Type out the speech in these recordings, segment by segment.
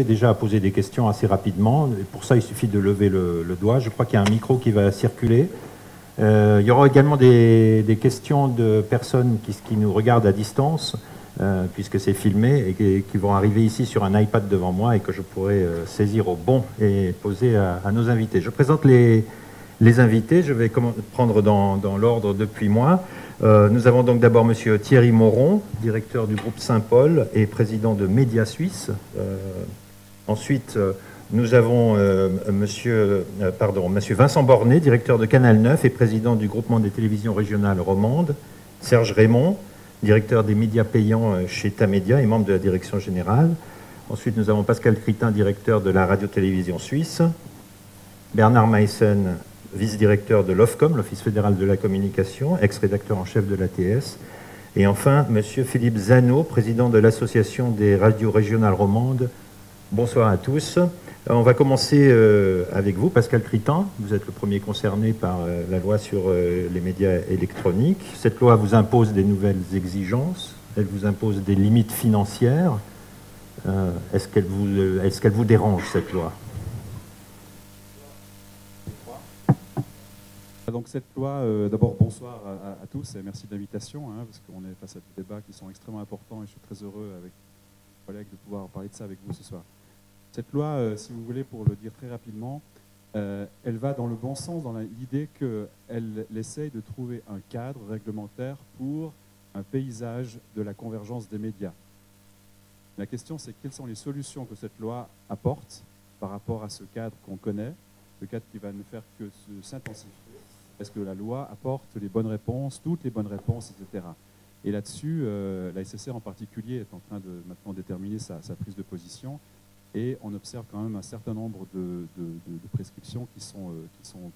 Déjà à poser des questions assez rapidement. Et pour ça, il suffit de lever le doigt. Je crois qu'il y a un micro qui va circuler. Il y aura également des questions de personnes qui nous regardent à distance, puisque c'est filmé, et qui vont arriver ici sur un iPad devant moi et que je pourrai saisir au bon et poser à nos invités. Je présente les invités. Je vais prendre dans l'ordre depuis moi. Nous avons donc d'abord M. Thierry Moron, directeur du groupe Saint-Paul et président de Média Suisse. Ensuite, nous avons monsieur Vincent Bornet, directeur de Canal 9 et président du groupement des télévisions régionales romandes. Serge Raymond, directeur des médias payants chez Tamedia et membre de la direction générale. Ensuite, nous avons Pascal Critin, directeur de la radio-télévision suisse. Bernard Meissen, vice-directeur de l'OFCOM, l'Office fédéral de la communication, ex-rédacteur en chef de l'ATS. Et enfin, monsieur Philippe Zanot, président de l'Association des radios régionales romandes. Bonsoir à tous. On va commencer avec vous, Pascal Critin. Vous êtes le premier concerné par la loi sur les médias électroniques. Cette loi vous impose des nouvelles exigences, elle vous impose des limites financières. Est-ce qu'elle vous dérange, cette loi ? Donc cette loi, d'abord bonsoir à tous et merci de l'invitation, parce qu'on est face à des débats qui sont extrêmement importants et je suis très heureux avec mes collègues de pouvoir parler de ça avec vous ce soir. Cette loi, si vous voulez, pour le dire très rapidement, elle va dans le bon sens, dans l'idée qu'elle essaye de trouver un cadre réglementaire pour un paysage de la convergence des médias. La question, c'est quelles sont les solutions que cette loi apporte par rapport à ce cadre qu'on connaît, le cadre qui va ne faire que s'intensifier. Est-ce que la loi apporte les bonnes réponses, toutes les bonnes réponses, etc. Et là-dessus, la SSR en particulier est en train de maintenant déterminer sa prise de position. Et on observe quand même un certain nombre de prescriptions qui sont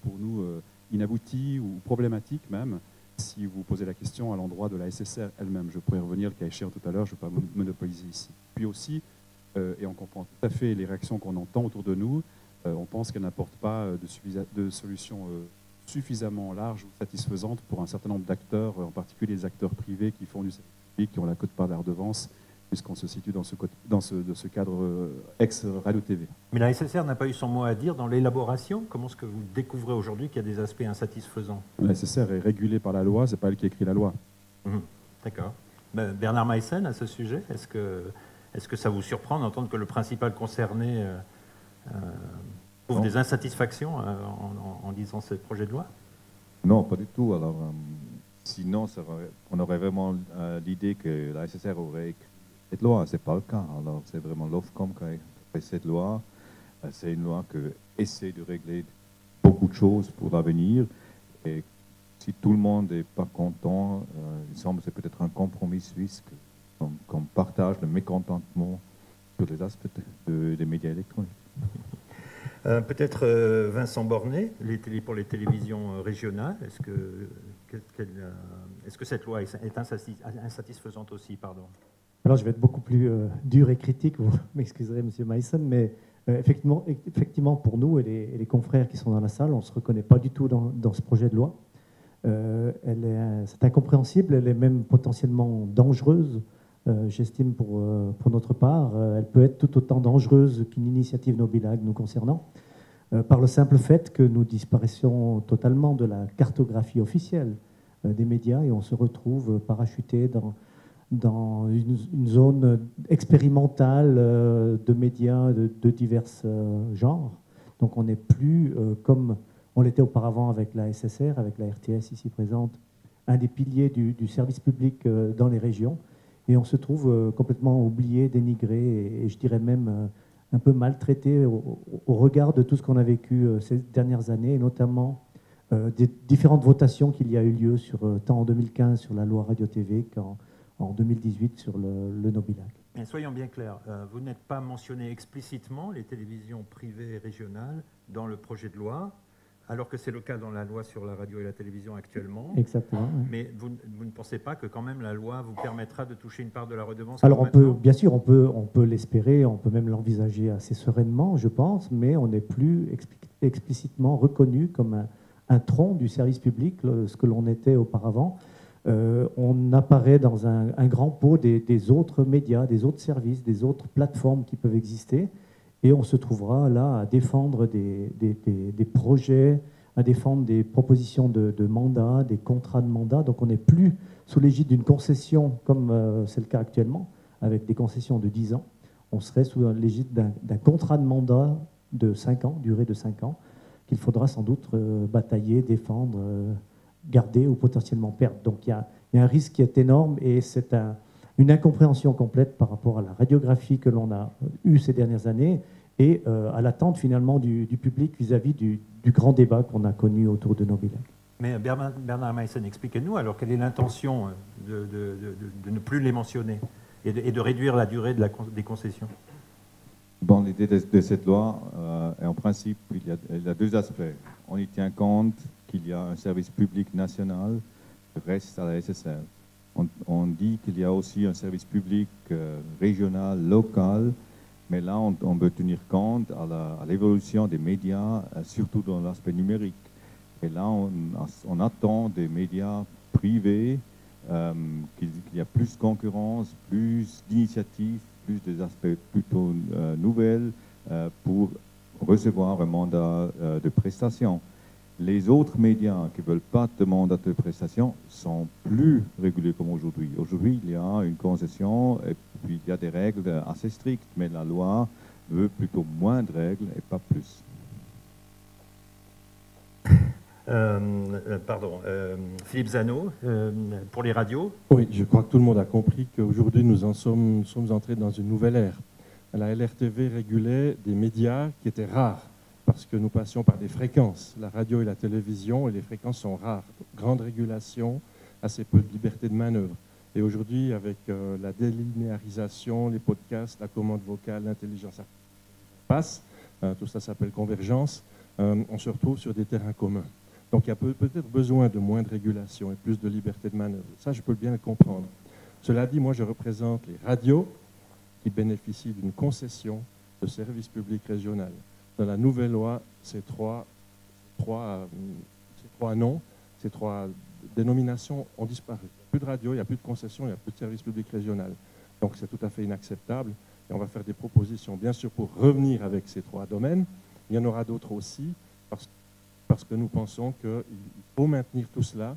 pour nous inabouties ou problématiques même. Si vous posez la question à l'endroit de la SSR elle-même, je pourrais revenir le cas échéant tout à l'heure, je ne vais pas monopoliser ici. Puis aussi, et on comprend tout à fait les réactions qu'on entend autour de nous, on pense qu'elle n'apporte pas de solutions suffisamment larges ou satisfaisantes pour un certain nombre d'acteurs, en particulier les acteurs privés qui font du service public, qui ont la quote-part de la redevance, puisqu'on se situe dans ce cadre ex-radio-TV. Mais la SSR n'a pas eu son mot à dire dans l'élaboration. Comment est-ce que vous découvrez aujourd'hui qu'il y a des aspects insatisfaisants ? La SSR est régulée par la loi, ce n'est pas elle qui écrit la loi. D'accord. Bernard Meissen, à ce sujet, est-ce que ça vous surprend d'entendre que le principal concerné trouve des insatisfactions en lisant ce projet de loi ? Non, pas du tout. Alors, sinon, on aurait vraiment l'idée que la SSR aurait écrit cette loi. Ce n'est pas le cas. Alors, c'est vraiment l'OFCOM qui a fait cette loi. C'est une loi qui essaie de régler beaucoup de choses pour l'avenir. Et si tout le monde n'est pas content, il semble que c'est peut-être un compromis suisse qu'on partage le mécontentement sur les aspects des médias électroniques. Peut-être Vincent Bornet, pour les télévisions régionales, est-ce que cette loi est insatisfaisante aussi, pardon ? Alors je vais être beaucoup plus dur et critique, vous m'excuserez M. Meissen, mais effectivement pour nous et les confrères qui sont dans la salle, on ne se reconnaît pas du tout dans ce projet de loi. C'est incompréhensible, elle est même potentiellement dangereuse. J'estime pour notre part, elle peut être tout autant dangereuse qu'une initiative No Bilag nous concernant, par le simple fait que nous disparaissions totalement de la cartographie officielle des médias et on se retrouve parachuté dans une zone expérimentale de médias de divers genres. Donc on n'est plus comme on l'était auparavant avec la SSR, avec la RTS ici présente, un des piliers du service public dans les régions. Et on se trouve complètement oublié, dénigré et je dirais même un peu maltraité au regard de tout ce qu'on a vécu ces dernières années, et notamment des différentes votations qu'il y a eu lieu tant en 2015 sur la loi radio-TV qu'en 2018 sur le No Bilag. Mais soyons bien clairs, vous n'êtes pas mentionné explicitement les télévisions privées et régionales dans le projet de loi, alors que c'est le cas dans la loi sur la radio et la télévision actuellement. Exactement. Oui. Mais vous ne pensez pas que quand même la loi vous permettra de toucher une part de la redevance ? Alors bien sûr, on peut l'espérer, on peut même l'envisager assez sereinement, je pense, mais on n'est plus explicitement reconnu comme un tronc du service public, ce que l'on était auparavant. On apparaît dans un grand pot des autres médias, des autres services, des autres plateformes qui peuvent exister. et on se trouvera là à défendre des projets, à défendre des propositions de mandat, des contrats de mandat. Donc on n'est plus sous l'égide d'une concession comme c'est le cas actuellement, avec des concessions de 10 ans. On serait sous l'égide d'un contrat de mandat de 5 ans, durée de 5 ans, qu'il faudra sans doute batailler, défendre, garder ou potentiellement perdre. Donc il y a un risque qui est énorme et c'est une incompréhension complète par rapport à la radiographie que l'on a eue ces dernières années et à l'attente finalement du public vis-à-vis du grand débat qu'on a connu autour de Nobilag. Mais Bernard Meissen, expliquez-nous alors quelle est l'intention de ne plus les mentionner et de réduire la durée des concessions. Bon, l'idée de cette loi, est en principe, il y a deux aspects. On y tient compte qu'il y a un service public national qui reste à la SSR. On dit qu'il y a aussi un service public régional, local, mais là, on veut tenir compte à l'évolution des médias, surtout dans l'aspect numérique. Et là, on attend des médias privés qu'il y a plus de concurrence, plus d'initiatives, plus des aspects plutôt nouvelles pour recevoir un mandat de prestation. Les autres médias qui ne veulent pas de mandat de prestation sont plus régulés comme aujourd'hui. Aujourd'hui, il y a une concession et puis il y a des règles assez strictes, mais la loi veut plutôt moins de règles et pas plus. Philippe Zano, pour les radios. Oui, je crois que tout le monde a compris qu'aujourd'hui nous sommes entrés dans une nouvelle ère. La LRTV régulait des médias qui étaient rares parce que nous passions par des fréquences. La radio et la télévision, et les fréquences sont rares. Grande régulation, assez peu de liberté de manœuvre. Et aujourd'hui, avec la délinéarisation, les podcasts, la commande vocale, l'intelligence artificielle, tout ça s'appelle convergence, on se retrouve sur des terrains communs. Donc il y a peut-être besoin de moins de régulation et plus de liberté de manœuvre. Ça, je peux bien le comprendre. Cela dit, moi, je représente les radios qui bénéficient d'une concession de service public régional. Dans la nouvelle loi, ces trois noms, ces trois dénominations ont disparu. Il n'y a plus de radio, il n'y a plus de concession, il n'y a plus de service public régional. Donc c'est tout à fait inacceptable. Et on va faire des propositions, bien sûr, pour revenir avec ces trois domaines. Il y en aura d'autres aussi, parce que nous pensons qu'il faut maintenir tout cela,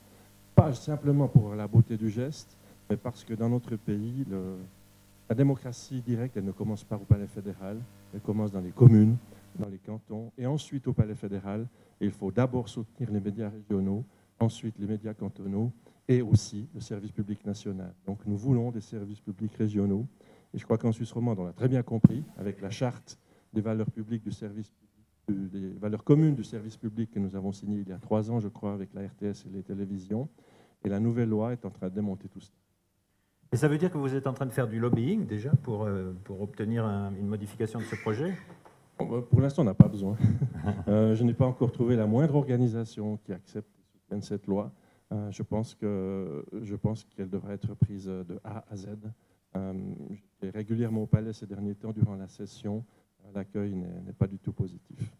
pas simplement pour la beauté du geste, mais parce que dans notre pays, la démocratie directe, elle ne commence pas au palais fédéral, elle commence dans les communes, dans les cantons, et ensuite au palais fédéral. Et il faut d'abord soutenir les médias régionaux, ensuite les médias cantonaux, et aussi le service public national. Donc nous voulons des services publics régionaux, et je crois qu'en Suisse romande, on l'a très bien compris, avec la charte des valeurs publiques du service public, des valeurs communes du service public que nous avons signée il y a 3 ans, je crois, avec la RTS et les télévisions, et la nouvelle loi est en train de démonter tout cela. Et ça veut dire que vous êtes en train de faire du lobbying déjà pour obtenir une modification de ce projet ? Pour l'instant, on n'a pas besoin. Je n'ai pas encore trouvé la moindre organisation qui accepte et soutienne cette loi. Je pense qu'elle devrait être prise de A à Z. J'étais régulièrement au palais ces derniers temps durant la session. L'accueil n'est pas du tout positif.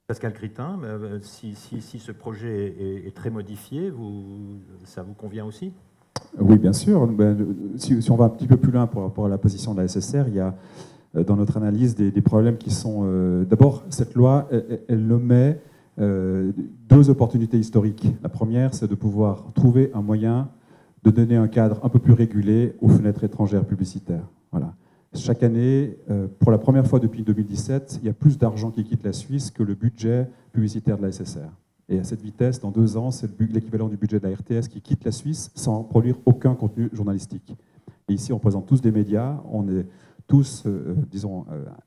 Pascal Critin, si ce projet est très modifié, ça vous convient aussi ? Oui, bien sûr. Si on va un petit peu plus loin par rapport à la position de la SSR, il y a dans notre analyse des problèmes qui sont... D'abord, cette loi, elle nommait 2 opportunités historiques. La première, c'est de pouvoir trouver un moyen de donner un cadre un peu plus régulé aux fenêtres étrangères publicitaires. Voilà. Chaque année, pour la première fois depuis 2017, il y a plus d'argent qui quitte la Suisse que le budget publicitaire de la SSR. Et à cette vitesse, dans 2 ans, c'est l'équivalent du budget de la RTS qui quitte la Suisse sans produire aucun contenu journalistique. Et ici, on représente tous des médias, on est tous,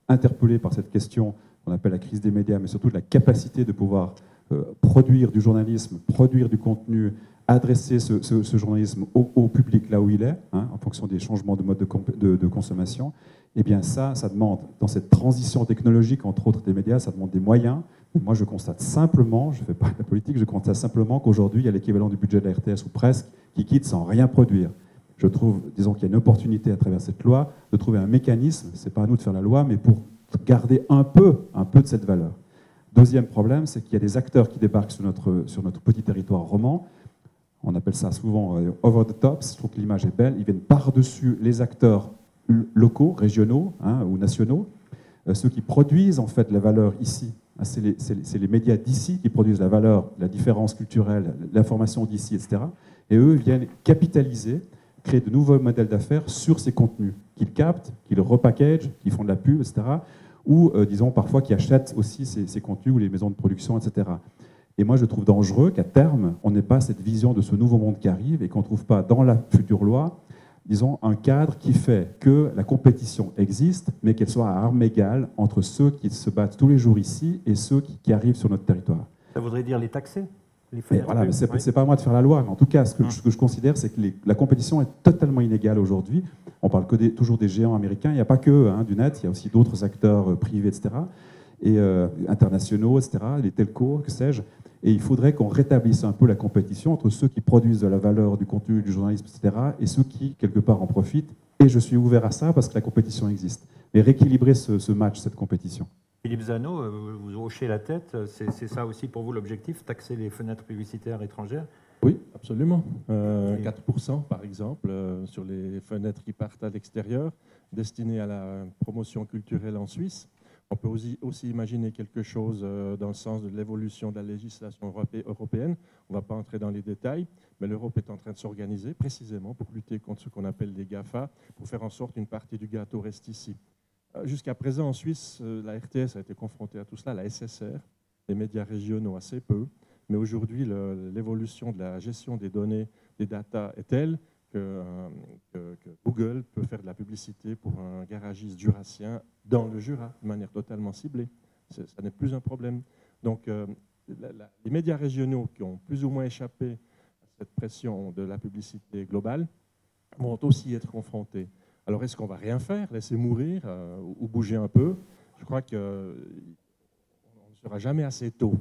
interpellés par cette question qu'on appelle la crise des médias, mais surtout de la capacité de pouvoir produire du journalisme, produire du contenu, adresser ce journalisme au public là où il est, en fonction des changements de mode de consommation. Eh bien ça demande, dans cette transition technologique, entre autres des médias, ça demande des moyens. Et moi, je constate simplement, je ne fais pas de la politique, je constate simplement qu'aujourd'hui, il y a l'équivalent du budget de la RTS, ou presque, qui quitte sans rien produire. Je trouve, disons qu'il y a une opportunité à travers cette loi de trouver un mécanisme, ce n'est pas à nous de faire la loi, mais pour garder un peu de cette valeur. Deuxième problème, c'est qu'il y a des acteurs qui débarquent sur notre petit territoire roman. On appelle ça souvent over the tops, je trouve que l'image est belle. Ils viennent par-dessus les acteurs locaux, régionaux ou nationaux, ceux qui produisent en fait la valeur ici. C'est les médias d'ici qui produisent la valeur, la différence culturelle, l'information d'ici, etc. Et eux viennent capitaliser, créer de nouveaux modèles d'affaires sur ces contenus qu'ils captent, qu'ils repackagent, qu'ils font de la pub, etc. Ou, disons, parfois qui achètent aussi ces contenus ou les maisons de production, etc. Et moi, je trouve dangereux qu'à terme, on n'ait pas cette vision de ce nouveau monde qui arrive et qu'on ne trouve pas dans la future loi, disons, un cadre qui fait que la compétition existe, mais qu'elle soit à armes égales entre ceux qui se battent tous les jours ici et ceux qui arrivent sur notre territoire. Ça voudrait dire les taxer, les mais voilà, mais c'est pas à moi de faire la loi, mais en tout cas, ce que je considère, c'est que la compétition est totalement inégale aujourd'hui. On parle toujours des géants américains, il n'y a pas que du net, il y a aussi d'autres acteurs privés, etc., et internationaux, etc., les telcos, que sais-je. Et il faudrait qu'on rétablisse un peu la compétition entre ceux qui produisent de la valeur, du contenu, du journalisme, etc., et ceux qui, quelque part, en profitent. Et je suis ouvert à ça parce que la compétition existe. Mais rééquilibrer ce match, cette compétition. Philippe Zano, vous hochez la tête. C'est ça aussi pour vous l'objectif, taxer les fenêtres publicitaires étrangères? Oui, absolument. 4% par exemple sur les fenêtres qui partent à l'extérieur, destinées à la promotion culturelle en Suisse. On peut aussi imaginer quelque chose dans le sens de l'évolution de la législation européenne. On ne va pas entrer dans les détails, mais l'Europe est en train de s'organiser précisément pour lutter contre ce qu'on appelle les GAFA, pour faire en sorte qu'une partie du gâteau reste ici. Jusqu'à présent, en Suisse, la RTS a été confrontée à tout cela, la SSR, les médias régionaux assez peu, mais aujourd'hui, l'évolution de la gestion des données, des data est telle que Google peut faire de la publicité pour un garagiste jurassien dans le Jura, de manière totalement ciblée. Ça n'est plus un problème. Donc, les médias régionaux qui ont plus ou moins échappé à cette pression de la publicité globale vont aussi être confrontés. Alors, est-ce qu'on va rien faire, laisser mourir ou bouger un peu? Je crois qu'on ne sera jamais assez tôt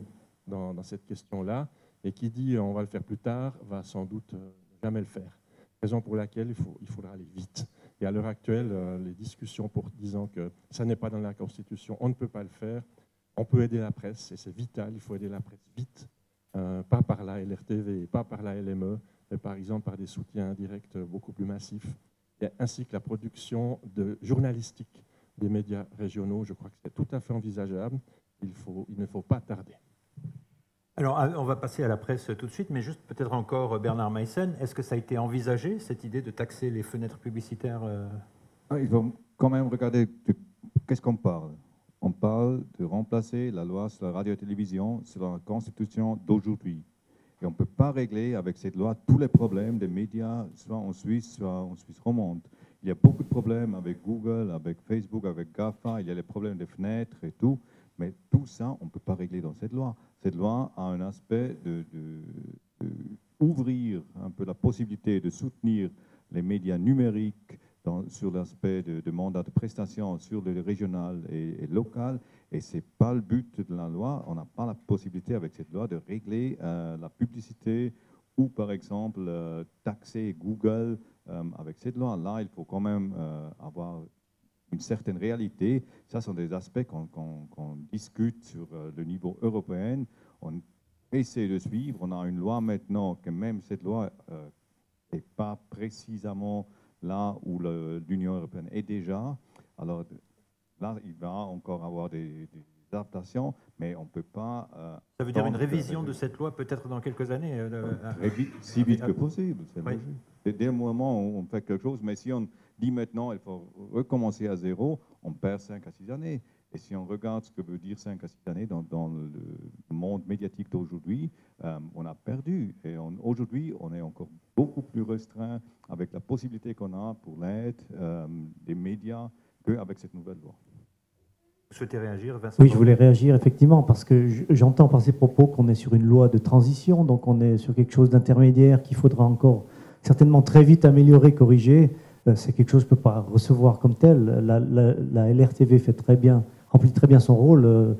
dans cette question-là. Et qui dit on va le faire plus tard va sans doute jamais le faire. Raison pour laquelle il faudra aller vite. Et à l'heure actuelle, les discussions disant que ça n'est pas dans la Constitution, on ne peut pas le faire. On peut aider la presse, et c'est vital, il faut aider la presse vite. Pas par la LRTV, pas par la LME, mais par exemple par des soutiens indirects beaucoup plus massifs, et ainsi que la production journalistique des médias régionaux. Je crois que c'est tout à fait envisageable. Il ne faut pas tarder. Alors, on va passer à la presse tout de suite, mais juste peut-être encore Bernard Meissen. Est-ce que ça a été envisagé, cette idée de taxer les fenêtres publicitaires? Il faut quand même regarder qu'est-ce qu'on parle. On parle de remplacer la loi sur la radio et télévision sur la Constitution d'aujourd'hui. Et on ne peut pas régler avec cette loi tous les problèmes des médias, soit en Suisse romande. Il y a beaucoup de problèmes avec Google, avec Facebook, avec GAFA, il y a les problèmes des fenêtres et tout. Mais tout ça, on ne peut pas régler dans cette loi. Cette loi a un aspect d'ouvrir un peu la possibilité de soutenir les médias numériques sur l'aspect de mandat de prestation sur le régional et local. Et ce n'est pas le but de la loi. On n'a pas la possibilité avec cette loi de régler la publicité ou, par exemple, taxer Google avec cette loi. Là, il faut quand même avoir une certaine réalité. Ça sont des aspects qu'on discute sur le niveau européen. On essaie de suivre. On a une loi maintenant que même cette loi n'est pas précisément là où l'Union européenne est déjà. Alors là, il va encore avoir des adaptations, mais on ne peut pas... ça veut dire une révision de cette loi peut-être dans quelques années très vite, si vite que possible. C'est logique. Dès le moment où on fait quelque chose, mais si on dit maintenant il faut recommencer à zéro, on perd 5 à 6 années. Et si on regarde ce que veut dire 5 à 6 années dans le monde médiatique d'aujourd'hui, on a perdu. Et aujourd'hui, on est encore beaucoup plus restreint avec la possibilité qu'on a pour l'aide des médias qu'avec cette nouvelle loi. Vous souhaitez réagir, Vincent? Oui, je voulais réagir effectivement parce que j'entends par ces propos qu'on est sur une loi de transition, donc on est sur quelque chose d'intermédiaire qu'il faudra encore certainement très vite améliorer, corriger. C'est quelque chose que je ne peux pas recevoir comme tel. La LRTV remplit très bien son rôle,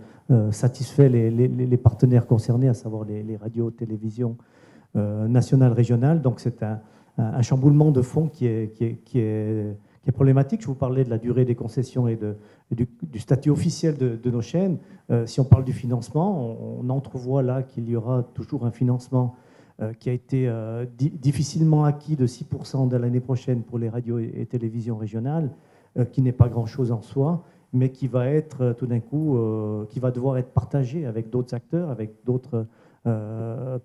satisfait les partenaires concernés, à savoir les radios, télévisions nationales, régionales. Donc c'est un chamboulement de fond qui est problématique. Je vous parlais de la durée des concessions et du statut officiel de nos chaînes. Si on parle du financement, on entrevoit là qu'il y aura toujours un financement qui a été difficilement acquis de 6% de l'année prochaine pour les radios et télévisions régionales, qui n'est pas grand-chose en soi. mais qui va être tout d'un coup, qui va devoir être partagé avec d'autres acteurs, avec d'autres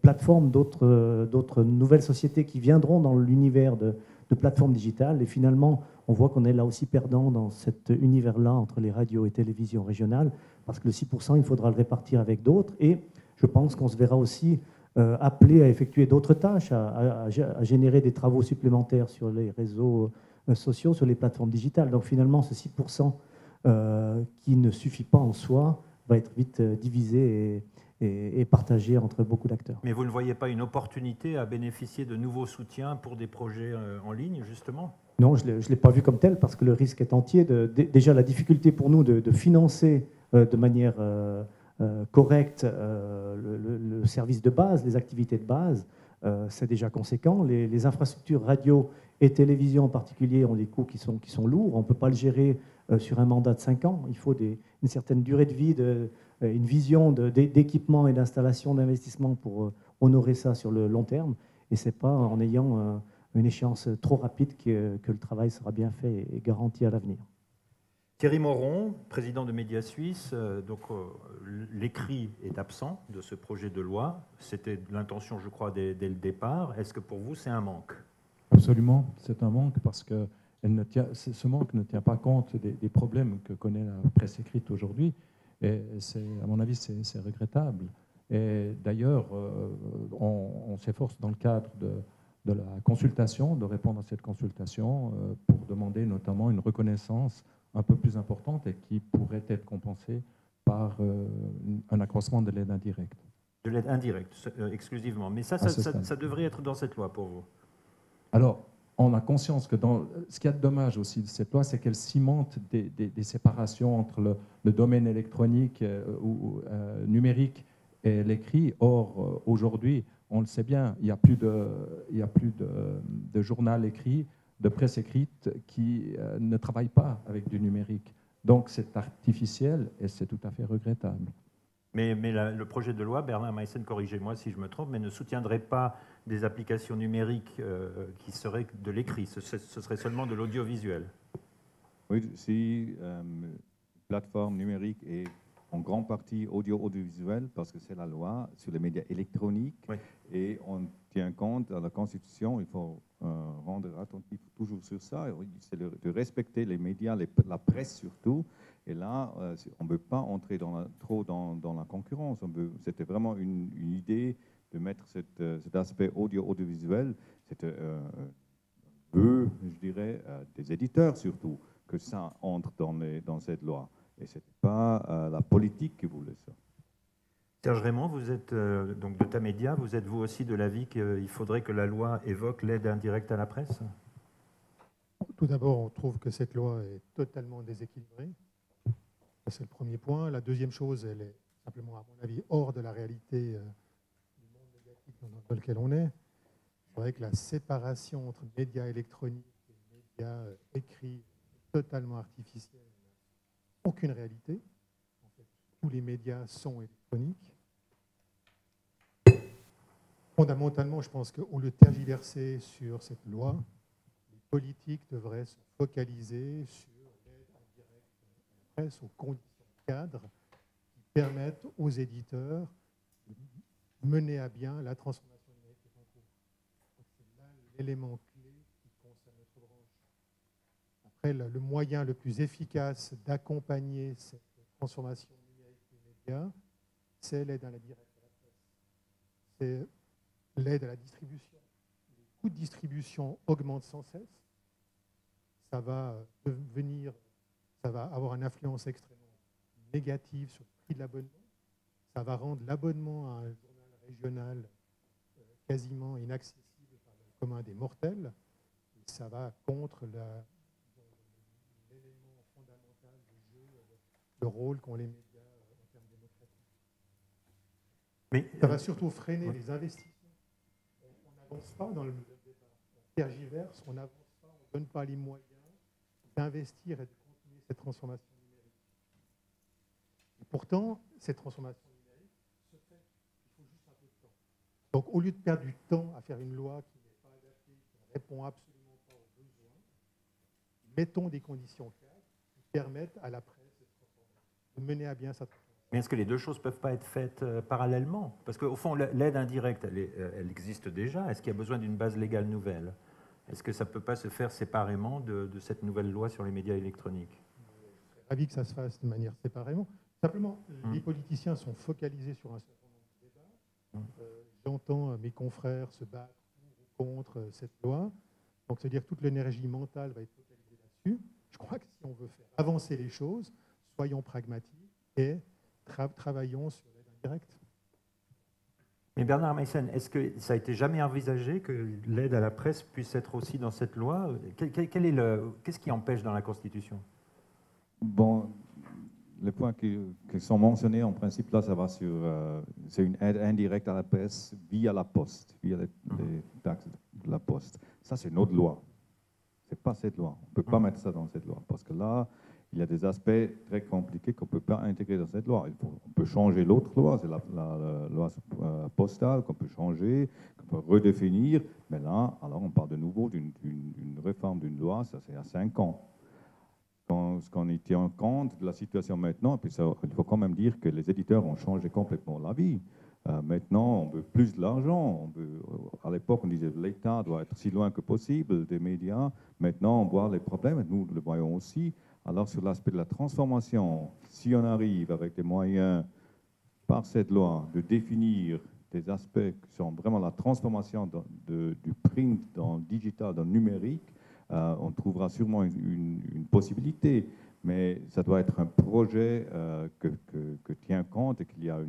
plateformes, d'autres nouvelles sociétés qui viendront dans l'univers de plateformes digitales. Et finalement, on voit qu'on est là aussi perdant dans cet univers-là entre les radios et télévisions régionales, parce que le 6%, il faudra le répartir avec d'autres. Et je pense qu'on se verra aussi appelé à effectuer d'autres tâches, à générer des travaux supplémentaires sur les réseaux sociaux, sur les plateformes digitales. Donc finalement, ce 6% qui ne suffit pas en soi va être vite divisé et partagé entre beaucoup d'acteurs. Mais vous ne voyez pas une opportunité à bénéficier de nouveaux soutiens pour des projets en ligne, justement? Non, je ne l'ai pas vu comme tel, parce que le risque est entier. Déjà, la difficulté pour nous de financer de manière correcte le service de base, les activités de base, c'est déjà conséquent. Les infrastructures radio et télévision en particulier ont des coûts qui sont lourds. On ne peut pas le gérer sur un mandat de 5 ans. Il faut une certaine durée de vie, une vision d'équipement et d'installation, d'investissement pour honorer ça sur le long terme. Et ce n'est pas en ayant une échéance trop rapide que le travail sera bien fait et garanti à l'avenir. Thierry Moron, président de Média Suisse, l'écrit est absent de ce projet de loi. C'était l'intention, je crois, dès le départ. Est-ce que pour vous, c'est un manque? Absolument, c'est un manque parce que ce manque ne tient pas compte des problèmes que connaît la presse écrite aujourd'hui. Et à mon avis, c'est regrettable. Et d'ailleurs, on s'efforce dans le cadre de la consultation, de répondre à cette consultation pour demander notamment une reconnaissance un peu plus importante et qui pourrait être compensée par un accroissement de l'aide indirecte. De l'aide indirecte, exclusivement. Mais ça devrait être dans cette loi pour vous? Alors, on a conscience que ce qu'il y a de dommage aussi de cette loi, c'est qu'elle cimente des séparations entre le domaine électronique ou numérique et l'écrit. Or, aujourd'hui, on le sait bien, il n'y a plus de journal écrit, de presse écrite qui ne travaille pas avec du numérique. Donc c'est artificiel et c'est tout à fait regrettable. Mais le projet de loi, Bernard Meissen, corrigez-moi si je me trompe, mais ne soutiendrait pas des applications numériques qui seraient de l'écrit, ce serait seulement de l'audiovisuel. Oui, si plateforme numérique est en grande partie audiovisuel, parce que c'est la loi sur les médias électroniques, oui. Et on tient compte à la Constitution, il faut rendre attentif toujours sur ça, c'est de respecter les médias, la presse surtout, et là, on ne peut pas entrer trop dans la concurrence. C'était vraiment une idée de mettre cet aspect audiovisuel, c'était je dirais, des éditeurs surtout, que ça entre dans cette loi. Et ce n'était pas la politique qui voulait ça. Serge Raymond, vous êtes donc de Tamedia, vous êtes vous aussi de l'avis qu'il faudrait que la loi évoque l'aide indirecte à la presse? Tout d'abord, on trouve que cette loi est totalement déséquilibrée. C'est le premier point. La deuxième chose, elle est simplement, à mon avis, hors de la réalité du monde médiatique dans lequel on est. C'est vrai que la séparation entre médias électroniques et médias écrits est totalement artificielle. Aucune réalité. En fait, tous les médias sont électroniques. Fondamentalement, je pense qu'au lieu de tergiverser sur cette loi, les politiques devraient se focaliser sur l'aide indirecte à la presse, aux conditions cadres qui permettent aux éditeurs de mener à bien la transformation numérique qui est en cours. C'est là l'élément clé qui concerne notre branche. Après, le moyen le plus efficace d'accompagner cette transformation numérique des médias, c'est l'aide indirecte à la presse. C'est l'aide à la distribution. Les coûts de distribution augmentent sans cesse. Ça va avoir une influence extrêmement négative sur le prix de l'abonnement. Ça va rendre l'abonnement à un journal régional quasiment inaccessible par le commun des mortels. Et ça va contre l'élément fondamental du jeu, le rôle qu'ont les médias en termes démocratiques. Mais ça va surtout freiner les investissements. On n'avance pas dans le débat. On tergiverse, on n'avance pas, on ne donne pas les moyens d'investir et de continuer cette transformation numérique. Et pourtant, cette transformation numérique se fait. Il faut juste un peu de temps. Donc, au lieu de perdre du temps à faire une loi qui n'est pas adaptée, qui ne répond absolument pas aux besoins, mettons des conditions claires qui permettent à la presse de mener à bien sa transformation. Mais est-ce que les deux choses ne peuvent pas être faites parallèlement? Parce qu'au fond, l'aide indirecte, elle existe déjà. Est-ce qu'il y a besoin d'une base légale nouvelle? Est-ce que ça ne peut pas se faire séparément de cette nouvelle loi sur les médias électroniques? Je serais ravi que ça se fasse de manière séparément. Simplement, les politiciens sont focalisés sur un certain nombre de débats. J'entends mes confrères se battre pour ou contre cette loi. Donc, c'est-à-dire que toute l'énergie mentale va être focalisée là-dessus. Je crois que si on veut faire avancer les choses, soyons pragmatiques et travaillons sur l'aide indirecte. Mais Bernard Meissen, est-ce que ça a été jamais envisagé que l'aide à la presse puisse être aussi dans cette loi? Qu'est-ce qui empêche dans la Constitution? Bon, les points qui sont mentionnés, en principe, là, ça va sur... c'est une aide indirecte à la presse via la poste, via les taxes de la poste. Ça, c'est une autre loi. Ce n'est pas cette loi. On ne peut pas mettre ça dans cette loi. Parce que là, il y a des aspects très compliqués qu'on ne peut pas intégrer dans cette loi. On peut changer l'autre loi, c'est la loi postale qu'on peut changer, qu'on peut redéfinir. Mais là, alors on parle de nouveau d'une réforme d'une loi, ça c'est à 5 ans. Ce qu'on y tient compte de la situation maintenant, et puis ça, il faut quand même dire que les éditeurs ont changé complètement la vie. Maintenant, on veut plus de l'argent. À l'époque, on disait que l'État doit être si loin que possible des médias. Maintenant, on voit les problèmes, et nous le voyons aussi. Alors, sur l'aspect de la transformation, si on arrive avec des moyens, par cette loi, de définir des aspects qui sont vraiment la transformation du print dans le digital, dans le numérique, on trouvera sûrement une possibilité. Mais ça doit être un projet que tient compte et qu'il y a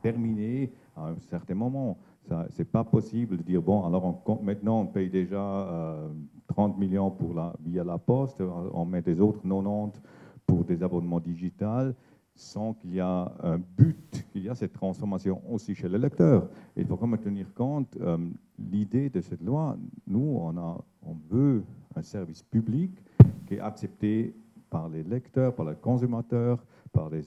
terminé à un certain moment. Ce n'est pas possible de dire, bon, alors maintenant on paye déjà 30 millions via la poste, on met des autres 90 pour des abonnements digitaux, sans qu'il y a un but, qu'il y a cette transformation aussi chez les lecteurs. Et il faut quand même tenir compte, l'idée de cette loi, nous, on veut un service public qui est accepté par les lecteurs, par les consommateurs, par les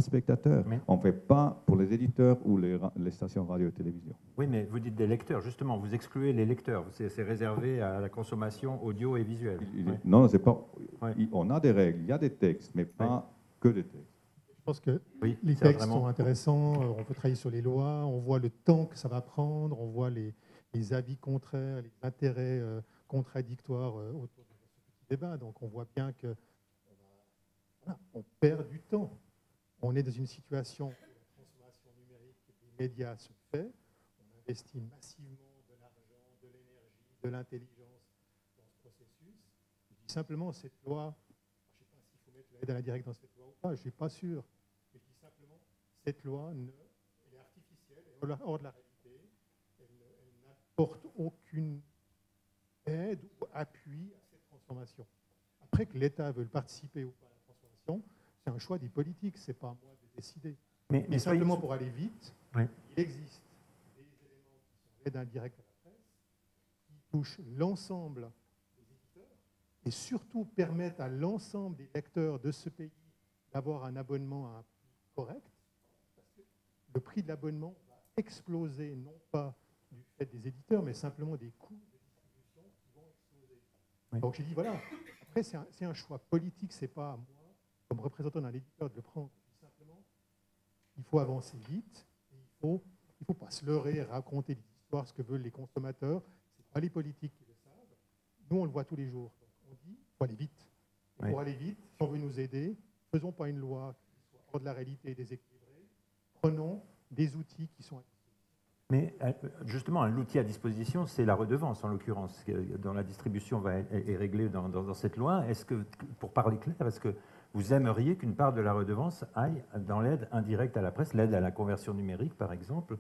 spectateurs. Mais On ne fait pas pour les éditeurs ou les stations radio et télévision. oui, mais vous dites des lecteurs, justement, vous excluez les lecteurs. C'est réservé à la consommation audio et visuelle. Ouais. Non, c'est pas. Ouais. On a des règles, il y a des textes, mais pas que des textes. Je pense que Oui, les c'est textes vraiment... sont intéressants, on peut travailler sur les lois, on voit le temps que ça va prendre, on voit les avis contraires, les intérêts contradictoires autour de ce petit débat. Donc on voit bien que on perd du temps. On est dans une situation où la transformation numérique des médias se fait. On investit massivement de l'argent, de l'énergie, de l'intelligence dans ce processus. Je dis simplement, cette loi, je ne sais pas s'il faut mettre l'aide à l'indirect dans cette loi ou pas, je ne suis pas sûr. Je dis simplement, cette loi, elle est artificielle, elle est hors de la réalité, elle n'apporte aucune aide ou appui à cette transformation. Après que l'État veut participer ou pas, c'est un choix des politiques, ce n'est pas à moi de décider. Mais simplement pour aller vite, oui. Il existe des éléments qui sont l'aide indirecte à la presse, qui touchent l'ensemble des éditeurs et surtout permettent à l'ensemble des lecteurs de ce pays d'avoir un abonnement à un prix correct, parce que le prix de l'abonnement va exploser, non pas du fait des éditeurs, mais simplement des coûts de distribution qui vont exploser. Oui. Donc j'ai dit, voilà, après c'est un choix politique, ce n'est pas à moi, comme représentant d'un éditeur, de le prendre. Simplement, il faut avancer vite, et il faut pas se leurrer et raconter des histoires, ce que veulent les consommateurs. Ce n'est pas les politiques qui le savent. Nous, on le voit tous les jours. Donc, on dit qu'il faut aller vite. Et pour aller vite, si on veut nous aider, ne faisons pas une loi qui soit hors de la réalité et déséquilibrée. Prenons des outils qui sont à disposition. Mais justement, l'outil à disposition, c'est la redevance, en l'occurrence, dont la distribution est réglée dans cette loi. Est-ce que, pour parler clair, est-ce que vous aimeriez qu'une part de la redevance aille dans l'aide indirecte à la presse, l'aide à la conversion numérique, par exemple?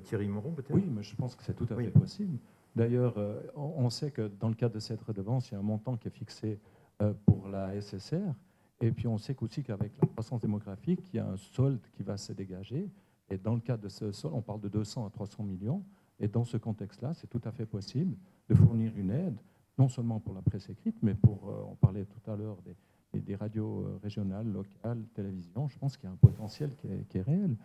Thierry Moron, peut-être? Oui, mais je pense que c'est tout à fait possible. D'ailleurs, on sait que dans le cadre de cette redevance, il y a un montant qui est fixé pour la SSR. Et puis, on sait aussi qu'avec la croissance démographique, il y a un solde qui va se dégager. Et dans le cadre de ce solde, on parle de 200 à 300 millions. Et dans ce contexte-là, c'est tout à fait possible de fournir une aide, non seulement pour la presse écrite, mais pour, on parlait tout à l'heure des radios régionales, locales, télévision. Je pense qu'il y a un potentiel qui est réel.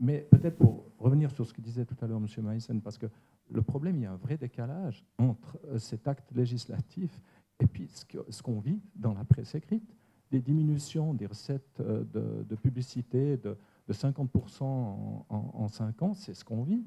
Mais peut-être pour revenir sur ce que disait tout à l'heure M. Meissen, parce que le problème, il y a un vrai décalage entre cet acte législatif et puis ce qu'on vit dans la presse écrite. des diminutions des recettes de publicité de 50% en 5 ans, c'est ce qu'on vit.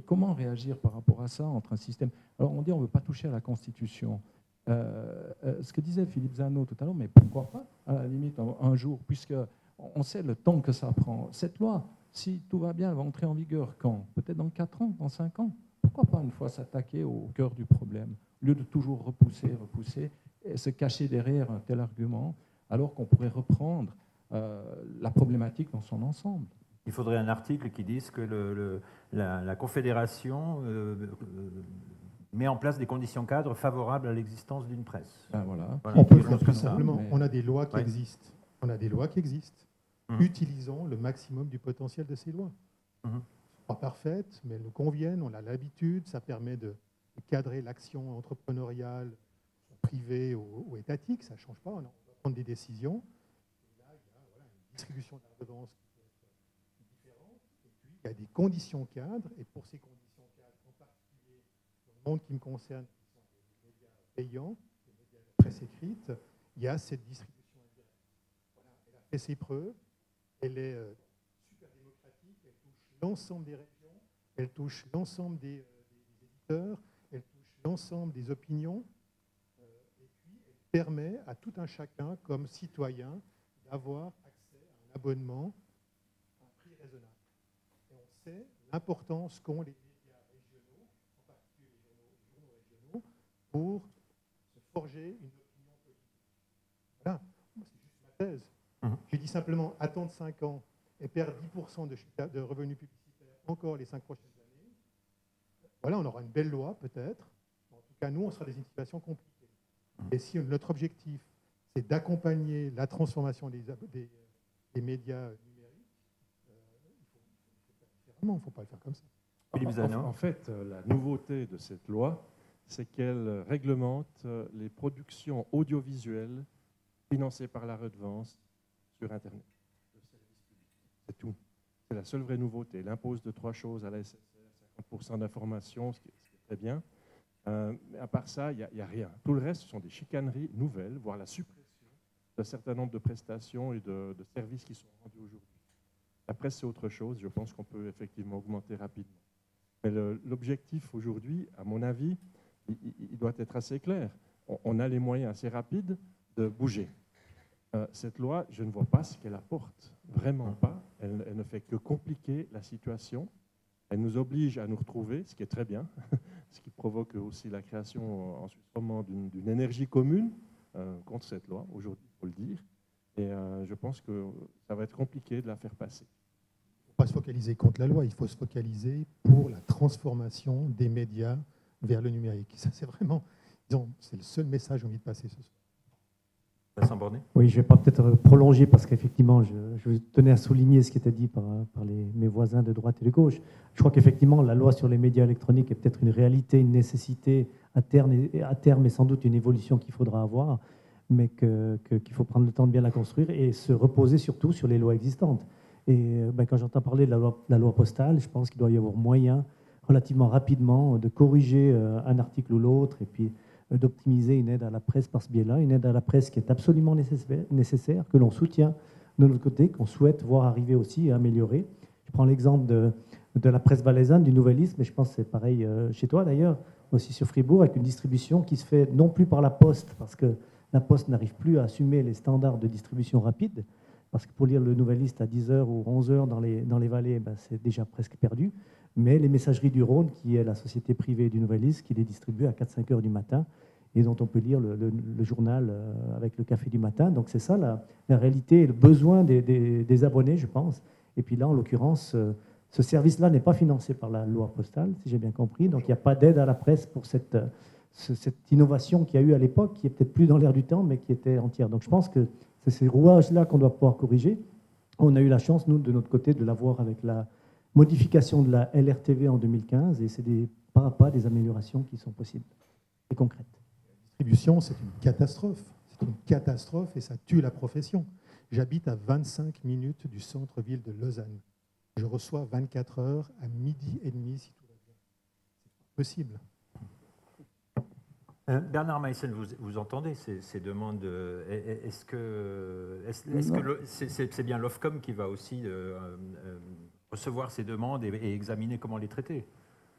Comment réagir par rapport à ça entre un système... Alors on dit on ne veut pas toucher à la Constitution. Ce que disait Philippe Zano tout à l'heure, mais pourquoi pas, à la limite, un jour, puisque on sait le temps que ça prend. Cette loi, si tout va bien, elle va entrer en vigueur quand? Peut-être dans 4 ans, dans 5 ans. Pourquoi pas une fois s'attaquer au cœur du problème, au lieu de toujours repousser, et se cacher derrière un tel argument, alors qu'on pourrait reprendre la problématique dans son ensemble. Il faudrait un article qui dise que la Confédération met en place des conditions cadres favorables à l'existence d'une presse. Ben voilà. On peut le faire tout simplement. Mais... On a des lois qui existent. On a des lois qui existent. Utilisons le maximum du potentiel de ces lois. Elles ne sont pas parfaites, mais elles nous conviennent, on a l'habitude, ça permet de cadrer l'action entrepreneuriale, privée ou étatique, ça ne change pas, on va prendre des décisions. Et là, il y a une distribution de la redevance qui peut être différente, et puis il y a des conditions cadres, et pour ces conditions cadres, en particulier dans le monde qui me concerne, qui sont les médias payants, les médias de presse écrite, il y a cette distribution indirecte. Voilà, elle a fait ses preuves, elle est super démocratique, elle touche l'ensemble des régions, elle touche l'ensemble des éditeurs, elle touche l'ensemble des opinions, et puis elle permet à tout un chacun, comme citoyen, d'avoir accès à un abonnement à un prix raisonnable. Et on sait l'importance qu'ont les médias régionaux, en particulier les journaux régionaux, pour se forger une opinion politique. Voilà, c'est juste ma thèse. Je dis simplement, attendre 5 ans et perdre 10% de revenus publicitaires encore les 5 prochaines années, voilà, on aura une belle loi peut-être. En tout cas, nous, on sera dans une situation compliquée. Et si notre objectif, c'est d'accompagner la transformation des médias numériques, il faut faire différemment, il ne faut pas le faire comme ça. En fait, la nouveauté de cette loi, c'est qu'elle réglemente les productions audiovisuelles financées par la redevance sur Internet. C'est tout. C'est la seule vraie nouveauté. Elle impose 2-3 choses à la SSR, 50% d'informations, ce qui est très bien. Mais à part ça, il n'y a rien. Tout le reste, ce sont des chicaneries nouvelles, voire la suppression d'un certain nombre de prestations et de services qui sont rendus aujourd'hui. La presse, c'est autre chose. Je pense qu'on peut effectivement augmenter rapidement. Mais l'objectif aujourd'hui, à mon avis, il doit être assez clair. On a les moyens assez rapides de bouger. Cette loi, je ne vois pas ce qu'elle apporte. Vraiment pas. Elle ne fait que compliquer la situation. Elle nous oblige à nous retrouver, ce qui est très bien, ce qui provoque aussi la création en Suisse romande d'une énergie commune contre cette loi, aujourd'hui, il faut le dire. Et je pense que ça va être compliqué de la faire passer. Il ne faut pas se focaliser contre la loi, il faut se focaliser pour la transformation des médias vers le numérique. Ça, c'est vraiment, c'est le seul message que j'ai envie de passer ce soir. Vincent Bornet ? Oui, je ne vais pas peut-être prolonger parce qu'effectivement, je tenais à souligner ce qui était dit par mes voisins de droite et de gauche. Je crois qu'effectivement, la loi sur les médias électroniques est peut-être une réalité, une nécessité à terme et sans doute une évolution qu'il faudra avoir, mais qu'il faut prendre le temps de bien la construire et se reposer surtout sur les lois existantes. Et quand j'entends parler de la loi postale, je pense qu'il doit y avoir moyen relativement rapidement de corriger un article ou l'autre et puis d'optimiser une aide à la presse par ce biais-là, une aide à la presse qui est absolument nécessaire, que l'on soutient de notre côté, qu'on souhaite voir arriver aussi et améliorer. Je prends l'exemple de la presse valaisanne, du Nouvellisme, mais je pense que c'est pareil chez toi d'ailleurs, aussi sur Fribourg, avec une distribution qui se fait non plus par la Poste, parce que la Poste n'arrive plus à assumer les standards de distribution rapide, parce que pour lire le Nouvelliste à 10h ou 11h dans les vallées, c'est déjà presque perdu, mais les Messageries du Rhône, qui est la société privée du Nouvelliste, qui les distribue à 4-5 heures du matin, et dont on peut lire le journal avec le café du matin. Donc c'est ça la réalité et le besoin des abonnés, je pense. Et puis là, en l'occurrence, ce service-là n'est pas financé par la loi postale, si j'ai bien compris. Donc il n'y a pas d'aide à la presse pour cette innovation qu'il y a eu à l'époque, qui est peut-être plus dans l'air du temps, mais qui était entière. Donc je pense que c'est ces rouages-là qu'on doit pouvoir corriger. On a eu la chance, nous, de notre côté, de l'avoir avec la modification de la LRTV en 2015, et c'est pas à pas des améliorations qui sont possibles et concrètes. La distribution, c'est une catastrophe. C'est une catastrophe et ça tue la profession. J'habite à 25 minutes du centre-ville de Lausanne. Je reçois 24 heures à 12h30 si tout va bien. C'est pas possible. Bernard Meissen, vous entendez ces demandes? Est-ce que c'est bien l'Ofcom qui va aussi recevoir ces demandes et examiner comment les traiter?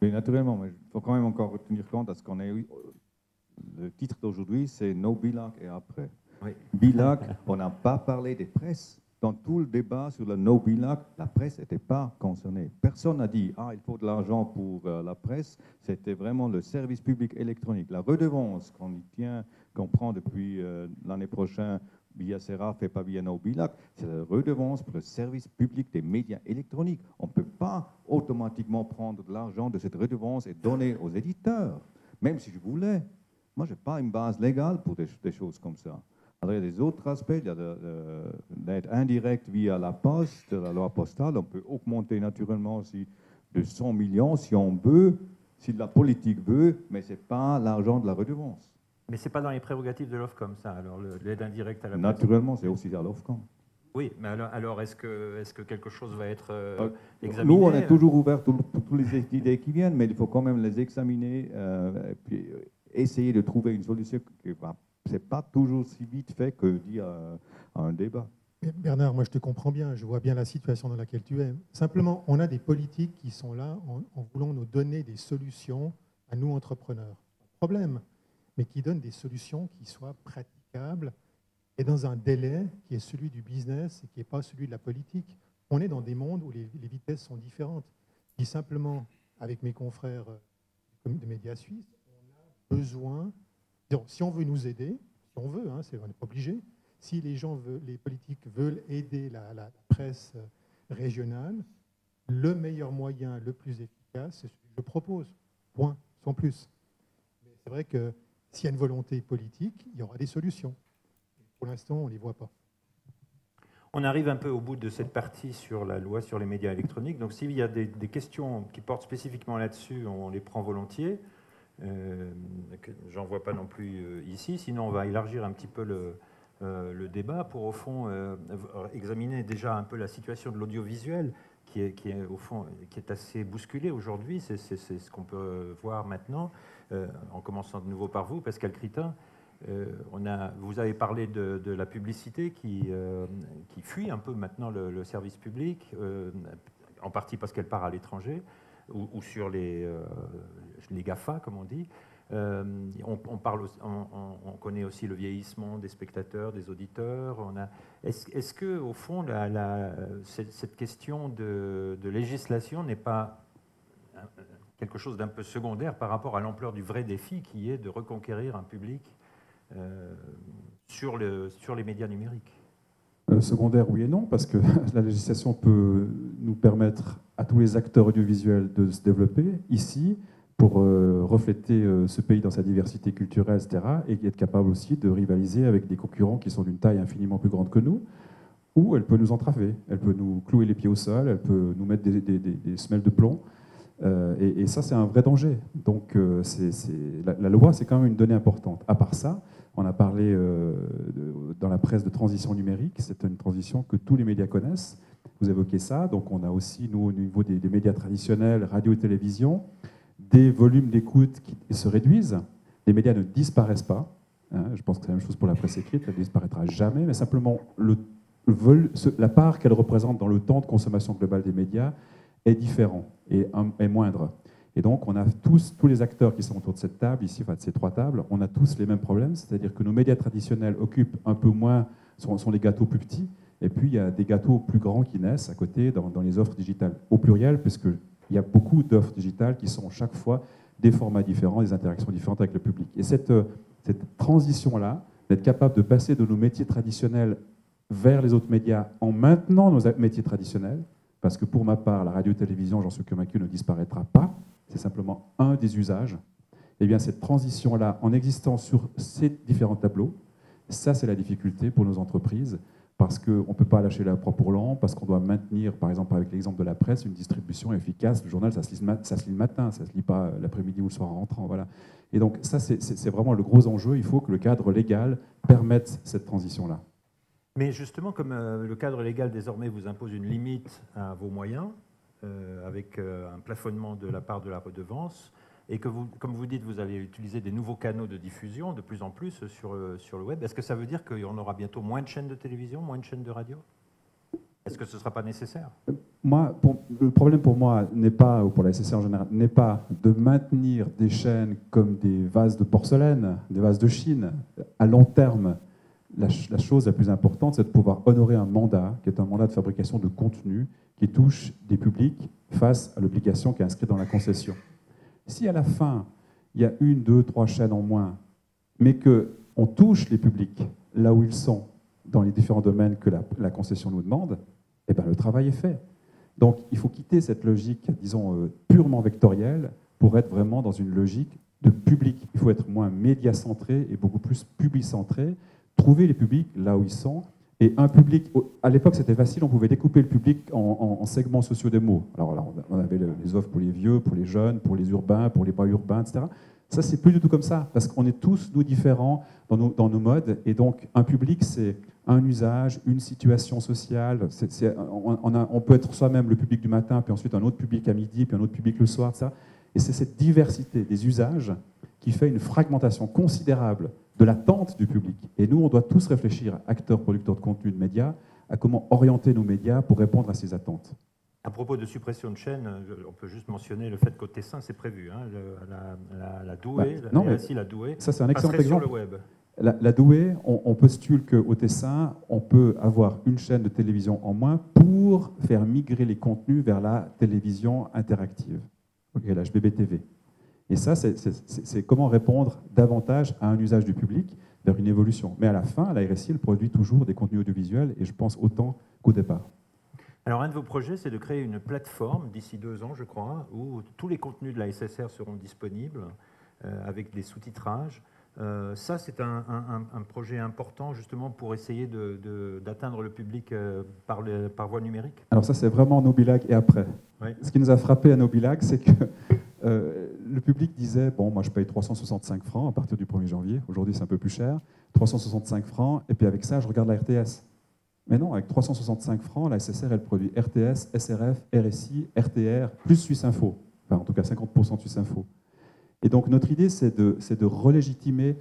Oui, naturellement, mais il faut quand même encore tenir compte à ce qu'on est. Le titre d'aujourd'hui, c'est No Bilag et après. Oui. Bilag, on n'a pas parlé des presses. Dans tout le débat sur le No Bilag, la presse n'était pas concernée. Personne n'a dit il faut de l'argent pour la presse. C'était vraiment le service public électronique. La redevance qu'on prend depuis l'année prochaine via SERAF et pas via No Bilag, c'est la redevance pour le service public des médias électroniques. On ne peut pas automatiquement prendre de l'argent de cette redevance et donner aux éditeurs, même si je voulais. Moi, je n'ai pas une base légale pour des choses comme ça. Alors, il y a des autres aspects, il y a l'aide indirecte via la poste, la loi postale. On peut augmenter naturellement aussi de 100 millions si on veut, si la politique veut, mais ce n'est pas l'argent de la redevance. Mais ce n'est pas dans les prérogatives de l'Ofcom, ça, alors l'aide indirecte à la poste. Naturellement, c'est aussi à l'Ofcom. Oui, mais alors est-ce que quelque chose va être examiné? Nous, on est toujours ouvert pour toutes les idées qui viennent, mais il faut quand même les examiner et puis essayer de trouver une solution. Ce n'est pas toujours si vite fait que dit à un débat. Bernard, moi je te comprends bien, je vois bien la situation dans laquelle tu es. Simplement, on a des politiques qui sont là en voulant nous donner des solutions à nous entrepreneurs. Problème, mais qui donnent des solutions qui soient praticables et dans un délai qui est celui du business et qui n'est pas celui de la politique. On est dans des mondes où les vitesses sont différentes. Je dis simplement, avec mes confrères de médias suisses, on a besoin, si on veut nous aider, si on veut, on n'est pas obligé, si les politiques veulent aider la presse régionale, le meilleur moyen, le plus efficace, c'est celui que je propose. Point, sans plus. Mais c'est vrai que s'il y a une volonté politique, il y aura des solutions. Pour l'instant, on ne les voit pas. On arrive un peu au bout de cette partie sur la loi sur les médias électroniques. Donc s'il y a des questions qui portent spécifiquement là-dessus, on les prend volontiers. J'en vois pas non plus ici. Sinon, on va élargir un petit peu le débat pour, au fond, examiner déjà un peu la situation de l'audiovisuel qui est, au fond, qui est assez bousculée aujourd'hui. C'est ce qu'on peut voir maintenant, en commençant de nouveau par vous, Pascal Critin. Vous avez parlé de la publicité qui fuit un peu maintenant le service public, en partie parce qu'elle part à l'étranger, ou sur les GAFA, comme on dit. On connaît aussi le vieillissement des spectateurs, des auditeurs. Est-ce que, au fond, cette question de législation n'est pas quelque chose d'un peu secondaire par rapport à l'ampleur du vrai défi qui est de reconquérir un public sur les médias numériques? Secondaire, oui et non, parce que la législation peut nous permettre à tous les acteurs audiovisuels de se développer ici pour refléter ce pays dans sa diversité culturelle, etc., et être capable aussi de rivaliser avec des concurrents qui sont d'une taille infiniment plus grande que nous, ou elle peut nous entraver, elle peut nous clouer les pieds au sol, elle peut nous mettre des semelles de plomb, et ça, c'est un vrai danger. Donc la loi, c'est quand même une donnée importante. À part ça, on a parlé dans la presse de transition numérique, c'est une transition que tous les médias connaissent. Vous évoquez ça, donc on a aussi, nous, au niveau des médias traditionnels, radio et télévision, des volumes d'écoute qui se réduisent. Les médias ne disparaissent pas. Je pense que c'est la même chose pour la presse écrite, elle ne disparaîtra jamais, mais simplement la part qu'elle représente dans le temps de consommation globale des médias est différent et moindre. Et donc, on a tous les acteurs qui sont autour de cette table, ici, enfin de ces trois tables, on a tous les mêmes problèmes, c'est-à-dire que nos médias traditionnels occupent un peu moins, sont les gâteaux plus petits, et puis il y a des gâteaux plus grands qui naissent à côté dans les offres digitales, au pluriel, puisqu'il y a beaucoup d'offres digitales qui sont chaque fois des formats différents, des interactions différentes avec le public. Et cette transition-là, d'être capable de passer de nos métiers traditionnels vers les autres médias en maintenant nos métiers traditionnels, parce que pour ma part, la radio-télévision, j'en suis convaincu, ne disparaîtra pas, c'est simplement un des usages. Eh bien, cette transition-là, en existant sur ces différents tableaux, ça, c'est la difficulté pour nos entreprises, parce qu'on ne peut pas lâcher la proie pour l'an, parce qu'on doit maintenir, par exemple, avec l'exemple de la presse, une distribution efficace. Le journal, ça se lit le matin, ça ne se lit pas l'après-midi ou le soir en rentrant. Voilà. Et donc, ça, c'est vraiment le gros enjeu. Il faut que le cadre légal permette cette transition-là. Mais justement, comme le cadre légal désormais vous impose une limite à vos moyens, avec un plafonnement de la part de la redevance, et que vous, comme vous dites, vous allez utiliser des nouveaux canaux de diffusion de plus en plus sur le web, est-ce que ça veut dire qu'on aura bientôt moins de chaînes de télévision, moins de chaînes de radio? Est-ce que ce ne sera pas nécessaire? Le problème pour moi n'est pas, ou pour la SSR en général, n'est pas de maintenir des chaînes comme des vases de porcelaine, des vases de Chine. À long terme, la chose la plus importante, c'est de pouvoir honorer un mandat, qui est un mandat de fabrication de contenu, qui touche des publics face à l'obligation qui est inscrite dans la concession. Si à la fin, il y a 1, 2, 3 chaînes en moins, mais qu'on touche les publics là où ils sont, dans les différents domaines que la concession nous demande, eh ben, le travail est fait. Donc il faut quitter cette logique, disons, purement vectorielle pour être vraiment dans une logique de public. Il faut être moins média-centré et beaucoup plus public-centré, trouver les publics là où ils sont. Et un public, à l'époque c'était facile, on pouvait découper le public en segments sociaux des mots. Alors là, on avait les offres pour les vieux, pour les jeunes, pour les urbains, pour les pas urbains, etc. Ça, c'est plus du tout comme ça, parce qu'on est tous, nous, différents dans nos modes. Et donc, un public, c'est un usage, une situation sociale. On peut être soi-même le public du matin, puis ensuite un autre public à midi, puis un autre public le soir, etc. Et c'est cette diversité des usages qui fait une fragmentation considérable de l'attente du public. Et nous, on doit tous réfléchir, acteurs, producteurs de contenu, de médias, à comment orienter nos médias pour répondre à ces attentes. À propos de suppression de chaînes, on peut juste mentionner le fait qu'au Tessin, c'est prévu. Hein, la Douai, la Douai, ça c'est un excellent exemple. Sur le web. La Douai, on postule qu'au Tessin, on peut avoir une chaîne de télévision en moins pour faire migrer les contenus vers la télévision interactive, la HBB TV. Et ça, c'est comment répondre davantage à un usage du public vers une évolution. Mais à la fin, la RSI, elle produit toujours des contenus audiovisuels, et je pense autant qu'au départ. Alors, un de vos projets, c'est de créer une plateforme d'ici 2 ans, je crois, où tous les contenus de la SSR seront disponibles avec des sous-titrages. Ça, c'est un projet important, justement, pour essayer d'atteindre le public par voie numérique. Alors ça, c'est vraiment Nobilag et après. Oui. Ce qui nous a frappé à Nobilag, c'est que le public disait, bon, moi, je paye 365 francs à partir du 1er janvier. Aujourd'hui, c'est un peu plus cher. 365 francs, et puis avec ça, je regarde la RTS. Mais non, avec 365 francs, la SSR, elle produit RTS, SRF, RSI, RTR, plus Suisse Info. Enfin, en tout cas, 50% de Suisse Info. Et donc, notre idée, c'est de relégitimer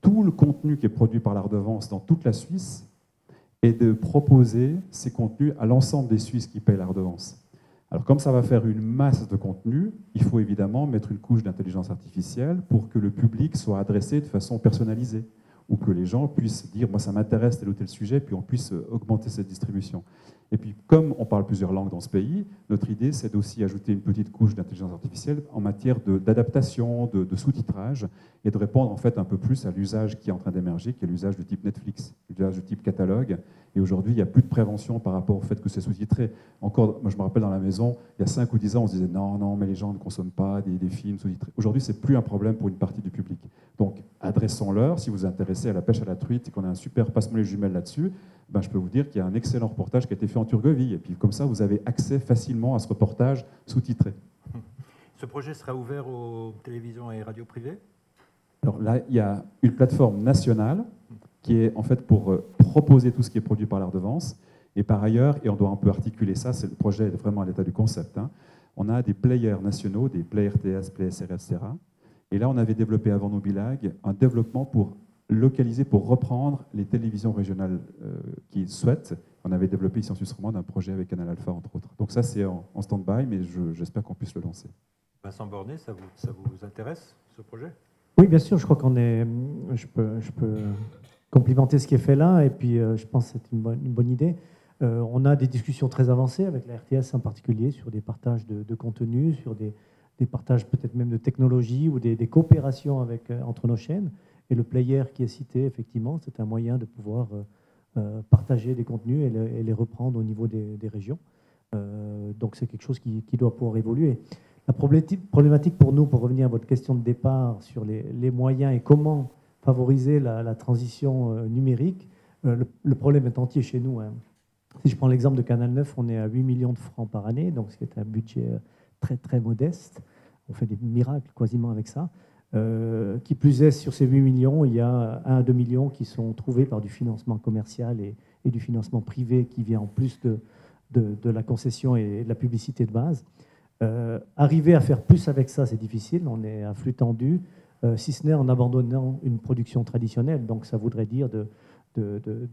tout le contenu qui est produit par la redevance dans toute la Suisse et de proposer ces contenus à l'ensemble des Suisses qui payent la redevance. Alors, comme ça va faire une masse de contenu, il faut évidemment mettre une couche d'intelligence artificielle pour que le public soit adressé de façon personnalisée, ou que les gens puissent dire « moi ça m'intéresse tel ou tel sujet », puis on puisse augmenter cette distribution. Et puis, comme on parle plusieurs langues dans ce pays, notre idée, c'est d'aussi ajouter une petite couche d'intelligence artificielle en matière d'adaptation, de sous-titrage, et de répondre en fait un peu plus à l'usage qui est en train d'émerger, qui est l'usage du type Netflix, l'usage du type catalogue. Et aujourd'hui, il n'y a plus de prévention par rapport au fait que c'est sous-titré. Encore, moi je me rappelle dans la maison, il y a 5 ou 10 ans, on se disait « non, mais les gens ne consomment pas des films sous-titrés ». Aujourd'hui, c'est plus un problème pour une partie du public. Donc, adressons-leur, si vous vous intéressez à la pêche à la truite et qu'on a un super passe-moi les jumelles là-dessus, ben, je peux vous dire qu'il y a un excellent reportage qui a été fait en Turgovie. Et puis comme ça, vous avez accès facilement à ce reportage sous-titré. Ce projet sera ouvert aux télévisions et radios privées? Alors là, il y a une plateforme nationale qui est en fait pour proposer tout ce qui est produit par la redevance. Et par ailleurs, et on doit un peu articuler ça, c'est le projet est vraiment à l'état du concept, hein, on a des players nationaux, des Play RTS, Play SRF, etc. Et là, on avait développé avant Nobilag un développement pour localiser, pour reprendre les télévisions régionales qui souhaitent. On avait développé ici en Suisse romande un projet avec Canal Alpha, entre autres. Donc ça, c'est en stand-by, mais j'espère qu'on puisse le lancer. Vincent Bornet, ça vous intéresse, ce projet? Oui, bien sûr, je crois qu'on est... Je peux complimenter ce qui est fait là, et puis je pense que c'est une bonne idée. On a des discussions très avancées avec la RTS en particulier sur des partages de contenu, sur des partages peut-être même de technologie ou des coopérations entre nos chaînes. Et le player qui est cité, effectivement, c'est un moyen de pouvoir partager des contenus et les reprendre au niveau des régions. Donc c'est quelque chose qui doit pouvoir évoluer. La problématique pour nous, pour revenir à votre question de départ sur les moyens et comment favoriser la transition numérique, le problème est entier chez nous. Hein. Si je prends l'exemple de Canal 9, on est à 8 millions de francs par année, donc ce qui est un budget très très modeste. On fait des miracles quasiment avec ça. Qui plus est, sur ces 8 millions, il y a 1 à 2 millions qui sont trouvés par du financement commercial et du financement privé qui vient en plus de la concession et de la publicité de base. Arriver à faire plus avec ça, c'est difficile, on est à flux tendu, si ce n'est en abandonnant une production traditionnelle. Donc ça voudrait dire de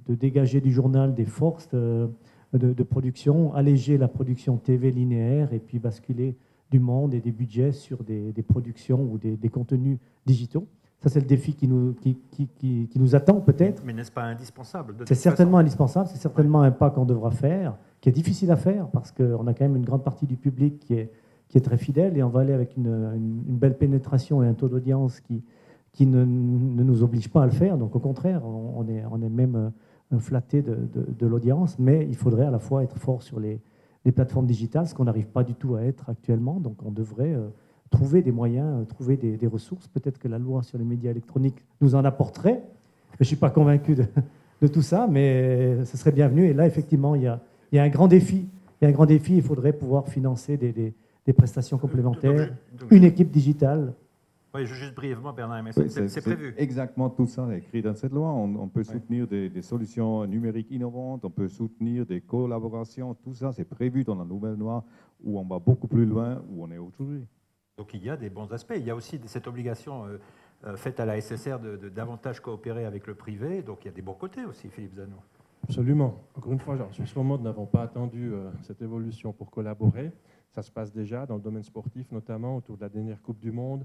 dégager du journal des forces de production, alléger la production TV linéaire et puis basculer du monde et des budgets sur des productions ou des contenus digitaux. Ça, c'est le défi qui nous attend peut-être. Mais n'est-ce pas indispensable? C'est certainement indispensable, c'est certainement un pas qu'on devra faire, qui est difficile à faire parce qu'on a quand même une grande partie du public qui est très fidèle et on va aller avec une belle pénétration et un taux d'audience qui ne nous oblige pas à le faire. Donc au contraire, on est même flatté de l'audience, mais il faudrait à la fois être fort sur les plateformes digitales, ce qu'on n'arrive pas du tout à être actuellement. Donc on devrait trouver des moyens, trouver des ressources. Peut-être que la loi sur les médias électroniques nous en apporterait. Je ne suis pas convaincu de tout ça, mais ce serait bienvenu. Et là, effectivement, il y a un grand défi. Il y a un grand défi. Il faudrait pouvoir financer des prestations complémentaires, une équipe digitale. Oui, juste brièvement, Bernard, mais Oui, c'est prévu. Exactement tout ça est écrit dans cette loi. On peut soutenir des solutions numériques innovantes, on peut soutenir des collaborations, tout ça c'est prévu dans la nouvelle loi où on va beaucoup plus loin où on est aujourd'hui. Donc il y a des bons aspects. Il y a aussi cette obligation faite à la SSR de davantage coopérer avec le privé. Donc il y a des bons côtés aussi, Philippe Zanneau. Absolument. Encore une fois, en Suisse romande, nous n'avons pas attendu cette évolution pour collaborer. Ça se passe déjà dans le domaine sportif, notamment autour de la dernière Coupe du Monde,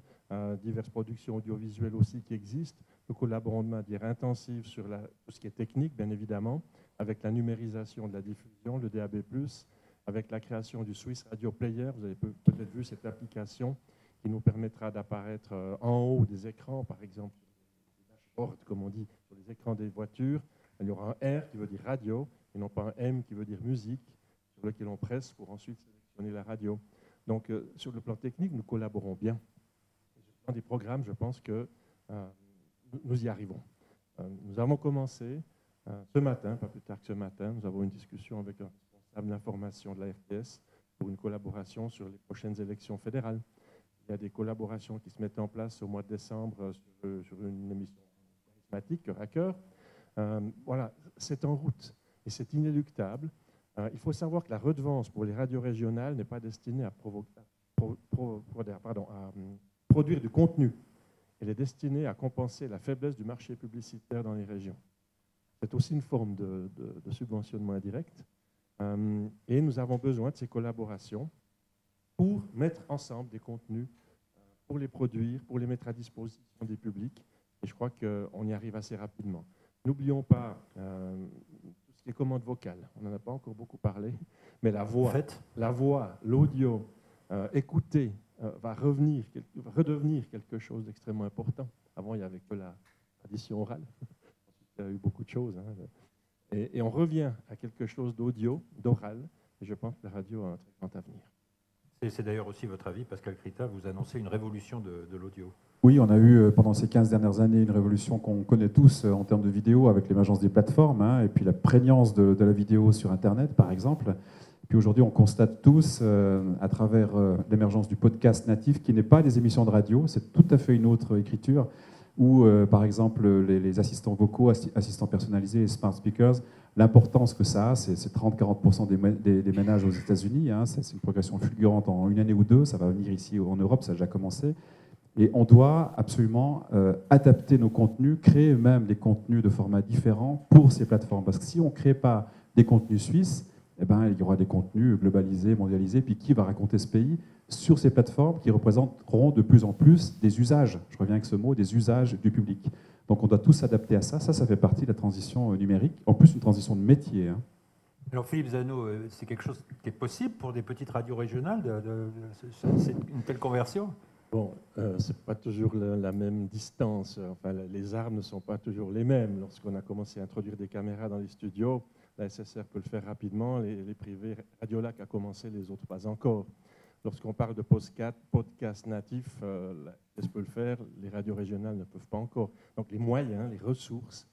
diverses productions audiovisuelles aussi qui existent. Nous collaborons de manière intensive sur tout ce qui est technique, bien évidemment, avec la numérisation de la diffusion, le DAB+, avec la création du Swiss Radio Player. Vous avez peut-être vu cette application qui nous permettra d'apparaître en haut des écrans, par exemple, des dashboards, comme on dit, sur les écrans des voitures. Il y aura un R qui veut dire radio et non pas un M qui veut dire musique, sur lequel on presse pour ensuite sélectionner la radio. Donc, sur le plan technique, nous collaborons bien. Dans des programmes, je pense que nous y arrivons. Nous avons commencé ce matin, pas plus tard que ce matin, nous avons une discussion avec un responsable d'information de la RTS pour une collaboration sur les prochaines élections fédérales. Il y a des collaborations qui se mettent en place au mois de décembre sur une émission charismatique, Cœur à cœur. Voilà, c'est en route et c'est inéluctable. Il faut savoir que la redevance pour les radios régionales n'est pas destinée à produire du contenu. Elle est destinée à compenser la faiblesse du marché publicitaire dans les régions. C'est aussi une forme de subventionnement indirect. Et nous avons besoin de ces collaborations pour mettre ensemble des contenus, pour les produire, pour les mettre à disposition des publics. Et je crois qu'on y arrive assez rapidement. N'oublions pas tout ce qui est commande vocale. On n'en a pas encore beaucoup parlé, mais la voix, l'audio, écouter, va redevenir quelque chose d'extrêmement important. Avant, il n'y avait que la tradition orale. Il y a eu beaucoup de choses. Hein. Et on revient à quelque chose d'audio, d'oral. Et je pense que la radio a un très grand avenir. C'est d'ailleurs aussi votre avis, Pascal Crita, vous annoncez une révolution de l'audio. Oui, on a eu pendant ces 15 dernières années une révolution qu'on connaît tous en termes de vidéo avec l'émergence des plateformes et puis la prégnance de la vidéo sur Internet, par exemple. Puis aujourd'hui, on constate tous, à travers l'émergence du podcast natif, qui n'est pas des émissions de radio, c'est tout à fait une autre écriture, où, par exemple, les assistants vocaux, assistants personnalisés et smart speakers, l'importance que ça a, c'est 30-40% des ménages aux États-Unis. Hein, c'est une progression fulgurante en une année ou deux, ça va venir ici en Europe, ça a déjà commencé. Et on doit absolument adapter nos contenus, créer même des contenus de formats différents pour ces plateformes. Parce que si on ne crée pas des contenus suisses, eh ben, il y aura des contenus globalisés, mondialisés, puis qui va raconter ce pays sur ces plateformes qui représenteront de plus en plus des usages, je reviens avec ce mot, des usages du public. Donc on doit tous s'adapter à ça. Ça fait partie de la transition numérique, en plus une transition de métier. Hein. Alors Philippe Zanneau, c'est quelque chose qui est possible pour des petites radios régionales, c'est une telle conversion? Bon, ce n'est pas toujours la même distance. Enfin, les armes ne sont pas toujours les mêmes. Lorsqu'on a commencé à introduire des caméras dans les studios, la SSR peut le faire rapidement, les privés, Radiolac a commencé, les autres pas encore. Lorsqu'on parle de podcast natif, la SSR peut le faire, les radios régionales ne peuvent pas encore. Donc les moyens, les ressources,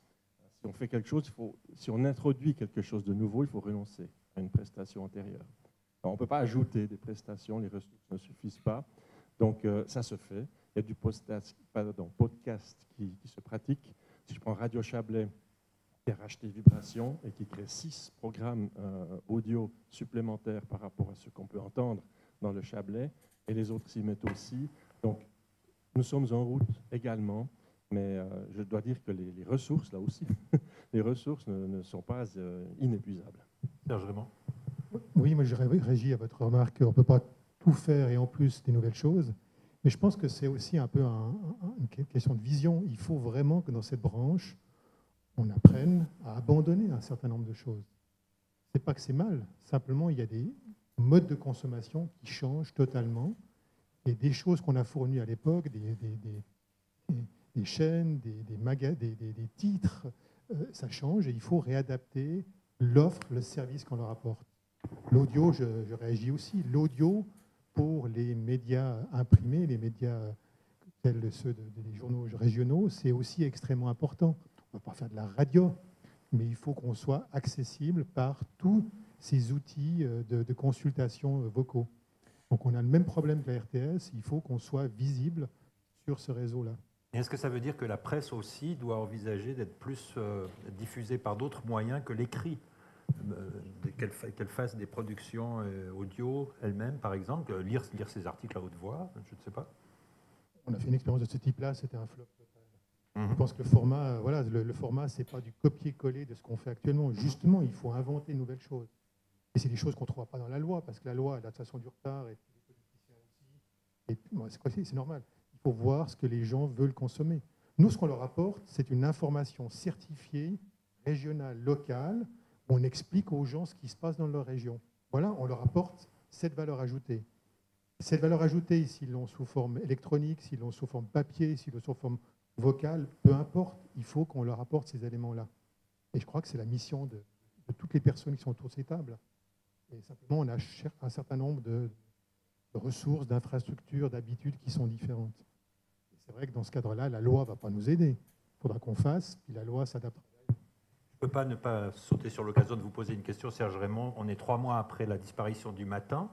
si on fait quelque chose, si on introduit quelque chose de nouveau, il faut renoncer à une prestation antérieure. Alors, on ne peut pas ajouter des prestations, les ressources ne suffisent pas. Donc, ça se fait. Il y a du podcast qui se pratique. Si je prends Radio Chablais, qui a racheté Vibration et qui crée 6 programmes audio supplémentaires par rapport à ce qu'on peut entendre dans le Chablais, et les autres s'y mettent aussi. Donc, nous sommes en route également, mais je dois dire que les ressources, là aussi, les ressources ne sont pas inépuisables. Serge Raymond. Oui, moi je réagis à votre remarque. On ne peut pas tout faire et en plus des nouvelles choses. Mais je pense que c'est aussi un peu une question de vision. Il faut vraiment que dans cette branche, on apprenne à abandonner un certain nombre de choses. Ce n'est pas que c'est mal. Simplement, il y a des modes de consommation qui changent totalement. Et des choses qu'on a fournies à l'époque, des chaînes, des titres, ça change et il faut réadapter l'offre, le service qu'on leur apporte. L'audio, je réagis aussi. L'audio, pour les médias imprimés, les médias tels ceux des journaux régionaux, c'est aussi extrêmement important. On ne va pas faire de la radio, mais il faut qu'on soit accessible par tous ces outils de consultation vocaux. Donc on a le même problème que la RTS, il faut qu'on soit visible sur ce réseau-là. Est-ce que ça veut dire que la presse aussi doit envisager d'être plus diffusée par d'autres moyens que l'écrit, qu'elle fasse des productions audio elle-même, par exemple, lire ses articles à haute voix, je ne sais pas. On a fait une expérience de ce type-là, c'était un flop total. Je pense que le format, voilà, le format, c'est pas du copier-coller de ce qu'on fait actuellement. Justement, il faut inventer de nouvelles choses. Et c'est des choses qu'on ne trouvera pas dans la loi, parce que la loi, elle a de toute façon du retard, et les politiciens aussi. Et puis, c'est normal. Il faut voir ce que les gens veulent consommer. Nous, ce qu'on leur apporte, c'est une information certifiée, régionale, locale. On explique aux gens ce qui se passe dans leur région. Voilà, on leur apporte cette valeur ajoutée. Cette valeur ajoutée, s'ils l'ont sous forme électronique, s'ils l'ont sous forme papier, s'ils l'ont sous forme vocale, peu importe, il faut qu'on leur apporte ces éléments-là. Et je crois que c'est la mission de toutes les personnes qui sont autour de ces tables. Et simplement, on a un certain nombre de ressources, d'infrastructures, d'habitudes qui sont différentes. Et c'est vrai que dans ce cadre-là, la loi ne va pas nous aider. Il faudra qu'on fasse, puis la loi s'adaptera. Je ne peux pas ne pas sauter sur l'occasion de vous poser une question, Serge Raymond. On est 3 mois après la disparition du matin.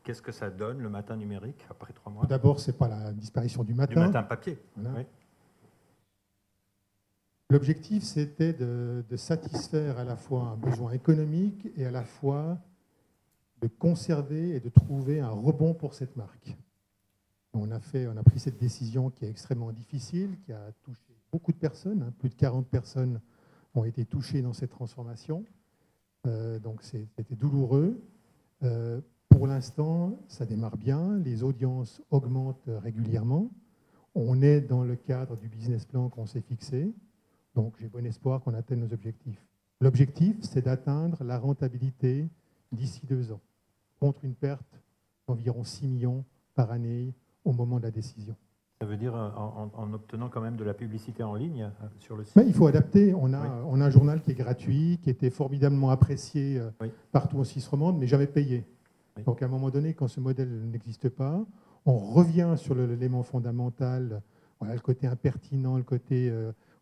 Qu'est-ce que ça donne, le matin numérique, après 3 mois? D'abord, ce n'est pas la disparition du matin. Du matin papier. Voilà. Oui. L'objectif, c'était de satisfaire à la fois un besoin économique et à la fois de conserver et de trouver un rebond pour cette marque. On a pris cette décision qui est extrêmement difficile, qui a touché beaucoup de personnes. Plus de 40 personnes ont été touchées dans cette transformation. Donc c'était douloureux. Pour l'instant, ça démarre bien. Les audiences augmentent régulièrement. On est dans le cadre du business plan qu'on s'est fixé. Donc j'ai bon espoir qu'on atteigne nos objectifs. L'objectif, c'est d'atteindre la rentabilité d'ici 2 ans, contre une perte d'environ 6 millions par année au moment de la décision. Ça veut dire en obtenant quand même de la publicité en ligne sur le site? Mais il faut adapter. On a un journal qui est gratuit, qui était formidablement apprécié partout en Suisse romande, mais jamais payé. Oui. Donc à un moment donné, quand ce modèle n'existe pas, on revient sur l'élément fondamental, voilà, le côté impertinent, le côté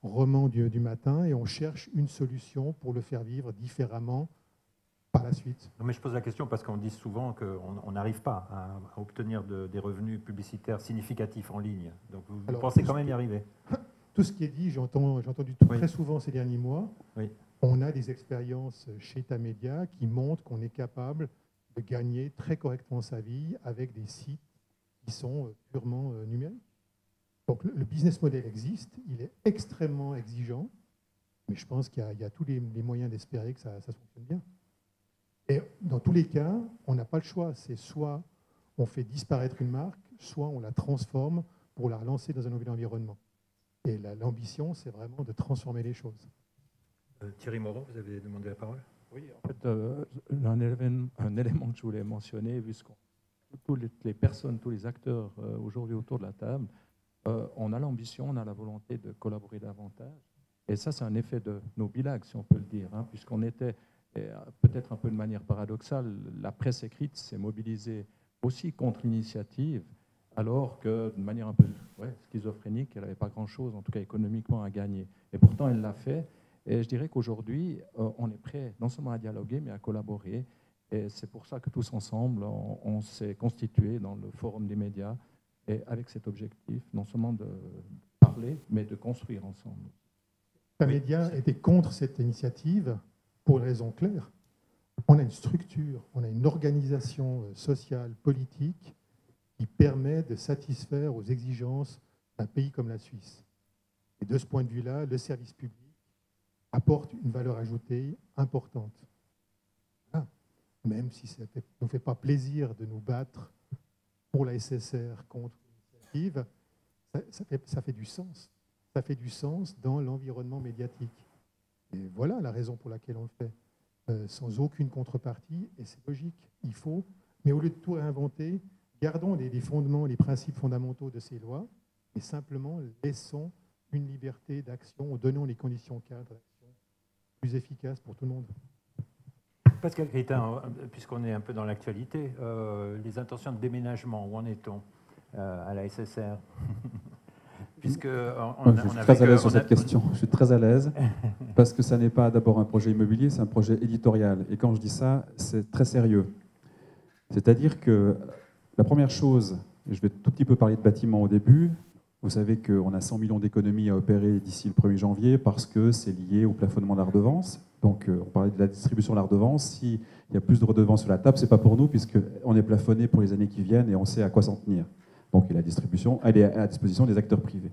roman du matin, et on cherche une solution pour le faire vivre différemment par la suite. Non, mais je pose la question parce qu'on dit souvent qu'on n'arrive pas à obtenir des revenus publicitaires significatifs en ligne. Donc vous pensez quand même y arriver? Tout ce qui est dit, j'ai entendu très souvent ces derniers mois. Oui. On a des expériences chez Tamedia qui montrent qu'on est capable de gagner très correctement sa vie avec des sites qui sont purement numériques. Donc le business model existe, il est extrêmement exigeant, mais je pense qu'il y a tous les moyens d'espérer que ça fonctionne bien. Et dans tous les cas, on n'a pas le choix. C'est soit on fait disparaître une marque, soit on la transforme pour la relancer dans un nouvel environnement. Et l'ambition, c'est vraiment de transformer les choses. Thierry Moreau, vous avez demandé la parole? Oui, en fait, un élément que je voulais mentionner, vu que toutes les personnes, tous les acteurs aujourd'hui autour de la table, on a l'ambition, on a la volonté de collaborer davantage. Et ça, c'est un effet de nos bilags, si on peut le dire, puisqu'on était, peut-être un peu de manière paradoxale, la presse écrite s'est mobilisée aussi contre l'initiative, alors que de manière un peu schizophrénique, elle n'avait pas grand-chose, en tout cas économiquement, à gagner. Et pourtant, elle l'a fait. Et je dirais qu'aujourd'hui, on est prêt non seulement à dialoguer, mais à collaborer. Et c'est pour ça que tous ensemble, on s'est constitué dans le Forum des médias, et avec cet objectif, non seulement de parler, mais de construire ensemble. Tamedia était contre cette initiative pour une raison claire. on a une structure, on a une organisation sociale, politique qui permet de satisfaire aux exigences d'un pays comme la Suisse. Et de ce point de vue-là, le service public apporte une valeur ajoutée importante. Voilà. Même si ça ne nous fait pas plaisir de nous battre pour la SSR contre l'initiative, ça fait du sens. Ça fait du sens dans l'environnement médiatique. Et voilà la raison pour laquelle on le fait. Sans aucune contrepartie, et c'est logique, il faut, mais au lieu de tout réinventer, gardons les fondements, les principes fondamentaux de ces lois, et simplement laissons une liberté d'action, ou donnons les conditions cadres d'action plus efficaces pour tout le monde. Pascal Gritin, puisqu'on est un peu dans l'actualité, les intentions de déménagement, où en est-on à la SSR? Puisque je suis très à l'aise sur cette question. Je suis très à l'aise parce que ça n'est pas d'abord un projet immobilier, c'est un projet éditorial. Et quand je dis ça, c'est très sérieux. C'est-à-dire que la première chose, et je vais tout petit peu parler de bâtiment au début, vous savez qu'on a 100 millions d'économies à opérer d'ici le 1er janvier parce que c'est lié au plafonnement de la redevance. Donc on parlait de la distribution de la redevance. S'il y a plus de redevances sur la table, ce n'est pas pour nous puisqu'on est plafonné pour les années qui viennent et on sait à quoi s'en tenir. Donc la distribution, elle est à la disposition des acteurs privés.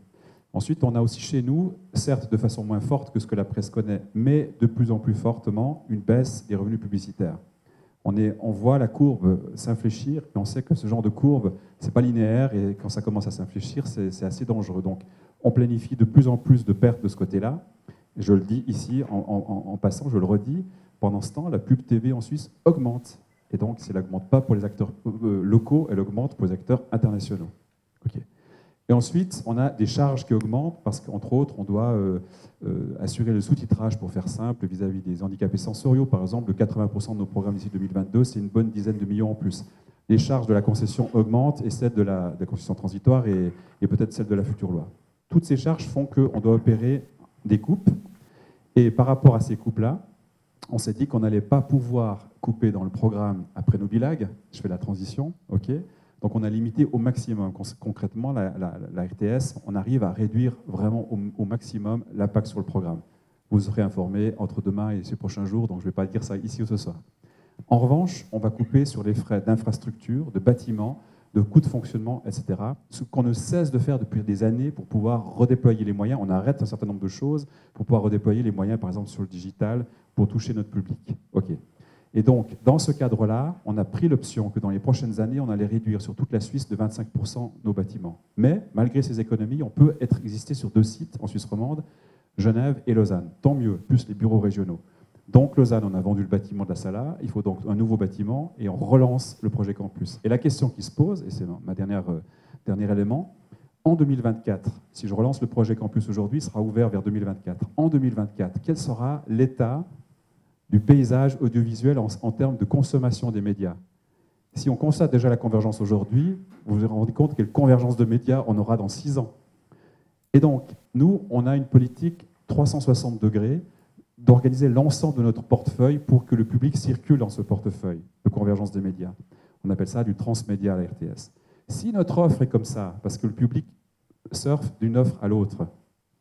Ensuite, on a aussi chez nous, certes de façon moins forte que ce que la presse connaît, mais de plus en plus fortement, une baisse des revenus publicitaires. On voit la courbe s'infléchir, et on sait que ce genre de courbe, ce n'est pas linéaire, et quand ça commence à s'infléchir, c'est assez dangereux. Donc on planifie de plus en plus de pertes de ce côté-là. Je le dis ici, en passant, je le redis, pendant ce temps, la pub TV en Suisse augmente. Et donc, si elle n'augmente pas pour les acteurs locaux, elle augmente pour les acteurs internationaux. Okay. Et ensuite, on a des charges qui augmentent parce qu'entre autres, on doit assurer le sous-titrage, pour faire simple, vis-à-vis des handicapés sensoriaux. Par exemple, 80% de nos programmes d'ici 2022, c'est une bonne dizaine de millions en plus. Les charges de la concession augmentent et celles de la concession transitoire et peut-être celles de la future loi. Toutes ces charges font qu'on doit opérer des coupes. Et par rapport à ces coupes-là, on s'est dit qu'on n'allait pas pouvoir couper dans le programme après Nobilag. Je fais la transition, ok. Donc on a limité au maximum. Concrètement, la RTS, on arrive à réduire vraiment au maximum l'impact sur le programme. Vous serez informés entre demain et ces prochains jours, donc je ne vais pas dire ça ici ou ce soir. En revanche, on va couper sur les frais d'infrastructure, de bâtiments, de coûts de fonctionnement, etc. Ce qu'on ne cesse de faire depuis des années pour pouvoir redéployer les moyens. On arrête un certain nombre de choses pour pouvoir redéployer les moyens, par exemple sur le digital, pour toucher notre public. Ok. Et donc, dans ce cadre-là, on a pris l'option que dans les prochaines années, on allait réduire sur toute la Suisse de 25% nos bâtiments. Mais, malgré ces économies, on peut exister sur 2 sites en Suisse romande, Genève et Lausanne. Tant mieux, plus les bureaux régionaux. Donc, Lausanne, on a vendu le bâtiment de la Sala, il faut donc un nouveau bâtiment et on relance le projet campus. Et la question qui se pose, et c'est ma dernier élément, en 2024, si je relance le projet campus aujourd'hui, il sera ouvert vers 2024. En 2024, quel sera l'état du paysage audiovisuel en termes de consommation des médias? Si on constate déjà la convergence aujourd'hui, vous vous rendez compte quelle convergence de médias on aura dans 6 ans. Et donc, nous, on a une politique 360 degrés d'organiser l'ensemble de notre portefeuille pour que le public circule dans ce portefeuille de convergence des médias. On appelle ça du transmédia à la RTS. Si notre offre est comme ça, parce que le public surfe d'une offre à l'autre,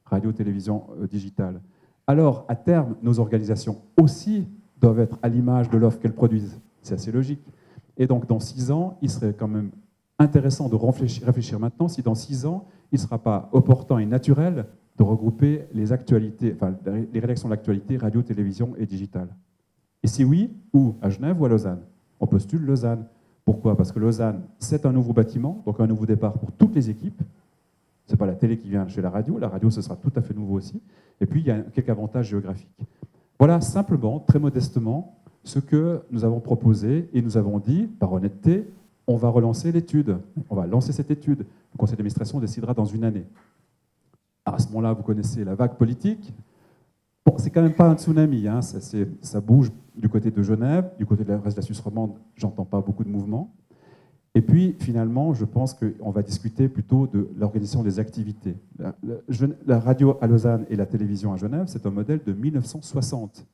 radio, télévision, digitale, alors à terme, nos organisations aussi doivent être à l'image de l'offre qu'elles produisent. C'est assez logique. Et donc, dans 6 ans, il serait quand même intéressant de réfléchir maintenant si dans 6 ans, il ne sera pas opportun et naturel de regrouper les actualités, enfin, les rédactions de l'actualité, radio, télévision et digitale. Et si oui, où? À Genève ou à Lausanne? On postule Lausanne. Pourquoi? Parce que Lausanne, c'est un nouveau bâtiment, donc un nouveau départ pour toutes les équipes. Ce n'est pas la télé qui vient chez la radio, ce sera tout à fait nouveau aussi. Et puis, il y a quelques avantages géographiques. Voilà simplement, très modestement, ce que nous avons proposé et nous avons dit, par honnêteté, on va relancer l'étude. On va lancer cette étude. Le conseil d'administration décidera dans 1 année. À ce moment-là, vous connaissez la vague politique. Bon, c'est quand même pas un tsunami, hein. Ça bouge du côté de Genève, du côté de la reste de la Suisse romande, j'entends pas beaucoup de mouvements. Et puis, finalement, je pense qu'on va discuter plutôt de l'organisation des activités. La radio à Lausanne et la télévision à Genève, c'est un modèle de 1960,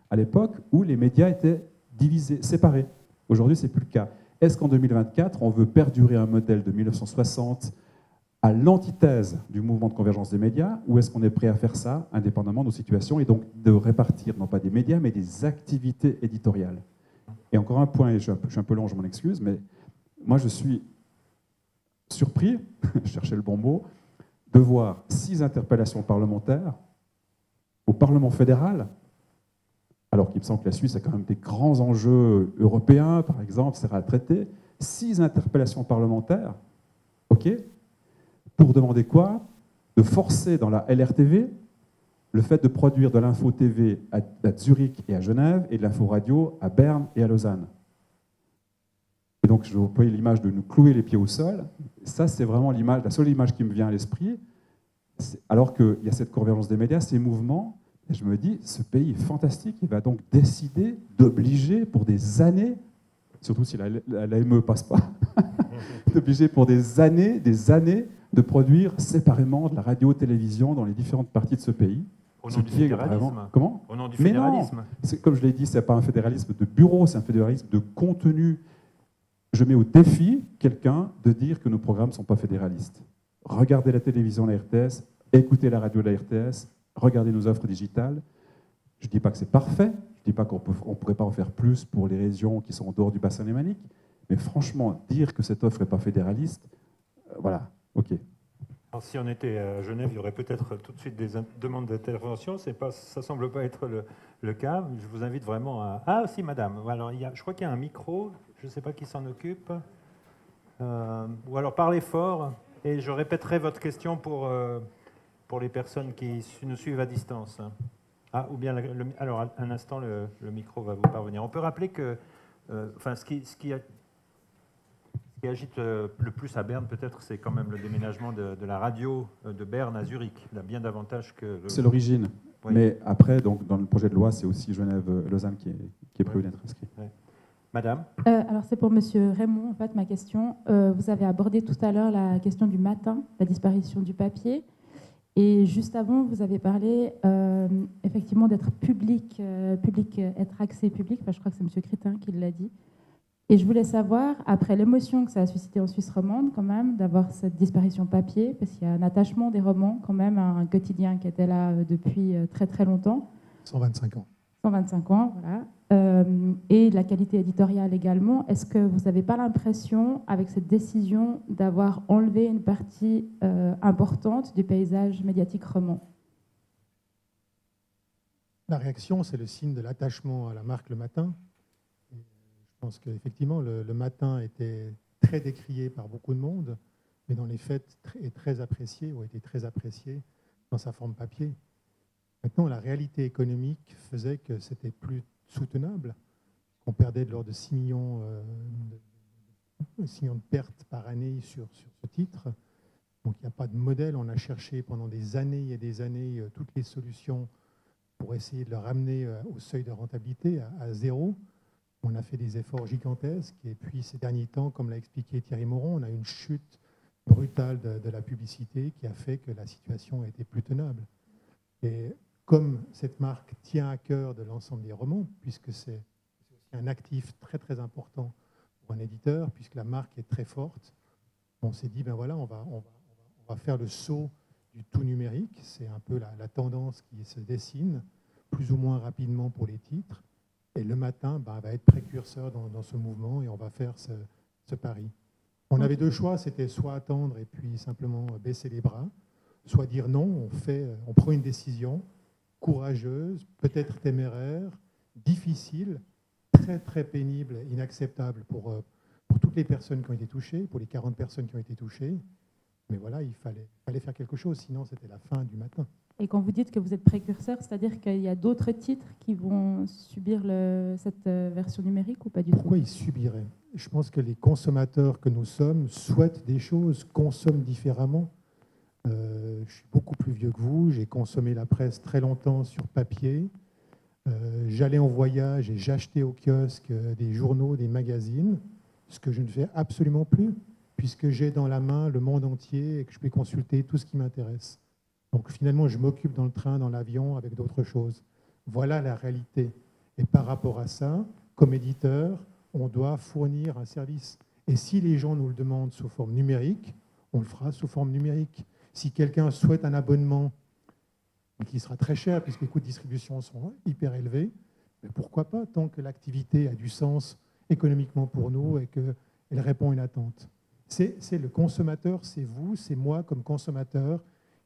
à l'époque où les médias étaient divisés, séparés. Aujourd'hui, ce n'est plus le cas. Est-ce qu'en 2024, on veut perdurer un modèle de 1960 à l'antithèse du mouvement de convergence des médias, ou est-ce qu'on est prêt à faire ça indépendamment de nos situations et donc de répartir non pas des médias, mais des activités éditoriales? Et encore un point, et je suis un peu long, je m'en excuse, mais moi je suis surpris, je cherchais le bon mot, de voir 6 interpellations parlementaires au Parlement fédéral, alors qu'il me semble que la Suisse a quand même des grands enjeux européens, par exemple, c'est à traiter. 6 interpellations parlementaires, ok, pour demander quoi? De forcer dans la LRTV le fait de produire de l'info TV à Zurich et à Genève et de l'info radio à Berne et à Lausanne. Et donc, je vous voyez l'image de nous clouer les pieds au sol. Ça, c'est vraiment l'image, la seule image qui me vient à l'esprit. Alors qu'il y a cette convergence des médias, ces mouvements, et je me dis, ce pays est fantastique, il va donc décider d'obliger pour des années, surtout si l'AME ne passe pas, d'obliger pour des années de produire séparément de la radio-télévision dans les différentes parties de ce pays. Au nom du fédéralisme. Comment ? Au nom du Mais fédéralisme. non, comme je l'ai dit, ce n'est pas un fédéralisme de bureau, c'est un fédéralisme de contenu. Je mets au défi quelqu'un de dire que nos programmes ne sont pas fédéralistes. Regardez la télévision, la RTS, écoutez la radio, la RTS, regardez nos offres digitales. Je ne dis pas que c'est parfait, je ne dis pas qu'on ne pourrait pas en faire plus pour les régions qui sont en dehors du bassin lémanique, mais franchement, dire que cette offre n'est pas fédéraliste, voilà, ok. Alors, si on était à Genève, il y aurait peut-être tout de suite des demandes d'intervention. Ça ne semble pas être le cas. Je vous invite vraiment à... Ah, si, madame. Alors, je crois qu'il y a un micro. Je ne sais pas qui s'en occupe. Ou alors, parlez fort. Et je répéterai votre question pour les personnes qui nous suivent à distance. Ah, ou bien... alors, un instant, le micro va vous parvenir. On peut rappeler que... ce qui agite le plus à Berne, peut-être, c'est quand même le déménagement de la radio de Berne à Zurich. Il a bien davantage que... C'est l'origine. Oui. Mais après, donc, dans le projet de loi, c'est aussi Genève-Lausanne qui est prévu d'être inscrit. Oui. Madame alors, c'est pour Monsieur Raymond, en fait, ma question. Vous avez abordé tout à l'heure la question du matin, la disparition du papier. Et juste avant, vous avez parlé effectivement d'être public, être accès public. Enfin, je crois que c'est Monsieur Crétin qui l'a dit. Et je voulais savoir, après l'émotion que ça a suscité en Suisse romande, quand même, d'avoir cette disparition papier, parce qu'il y a un attachement des romans, quand même, à un quotidien qui était là depuis très très longtemps. 125 ans. 125 ans, voilà. Et de la qualité éditoriale également. Est-ce que vous n'avez pas l'impression, avec cette décision, d'avoir enlevé une partie importante du paysage médiatique roman? La réaction, c'est le signe de l'attachement à la marque Le Matin. Je pense qu'effectivement, le Matin était très décrié par beaucoup de monde, mais dans les faits, est très apprécié, ou a été très apprécié dans sa forme papier. Maintenant, la réalité économique faisait que c'était plus soutenable. On perdait de l'ordre de 6 millions de pertes par année sur ce titre. Donc, il n'y a pas de modèle. On a cherché pendant des années et des années toutes les solutions pour essayer de le ramener au seuil de rentabilité, à zéro. On a fait des efforts gigantesques et puis ces derniers temps, comme l'a expliqué Thierry Moron, on a une chute brutale de la publicité qui a fait que la situation a été plus tenable. Et comme cette marque tient à cœur de l'ensemble des romans, puisque c'est aussi un actif très très important pour un éditeur, puisque la marque est très forte, on s'est dit, ben voilà, on va faire le saut du tout numérique. C'est un peu la tendance qui se dessine, plus ou moins rapidement pour les titres. Et Le Matin va être précurseur dans ce mouvement et on va faire ce pari. On avait 2 choix, c'était soit attendre et puis simplement baisser les bras, soit dire non, on prend une décision courageuse, peut-être téméraire, difficile, très très pénible, inacceptable pour toutes les personnes qui ont été touchées, pour les 40 personnes qui ont été touchées. Mais voilà, il fallait faire quelque chose, sinon c'était la fin du Matin. Et quand vous dites que vous êtes précurseur, c'est-à-dire qu'il y a d'autres titres qui vont subir cette version numérique ou pas du tout? Pourquoi ils subiraient? Je pense que les consommateurs que nous sommes souhaitent des choses, consomment différemment. Je suis beaucoup plus vieux que vous, j'ai consommé la presse très longtemps sur papier. J'allais en voyage et j'achetais au kiosque des journaux, des magazines, ce que je ne fais absolument plus, puisque j'ai dans la main le monde entier et que je peux consulter tout ce qui m'intéresse. Donc finalement, je m'occupe dans le train, dans l'avion, avec d'autres choses. Voilà la réalité. Et par rapport à ça, comme éditeur, on doit fournir un service. Et si les gens nous le demandent sous forme numérique, on le fera sous forme numérique. Si quelqu'un souhaite un abonnement, qui sera très cher, puisque les coûts de distribution sont hyper élevés, Mais pourquoi pas, tant que l'activité a du sens économiquement pour nous et qu'elle répond à une attente. C'est le consommateur, c'est vous, c'est moi comme consommateur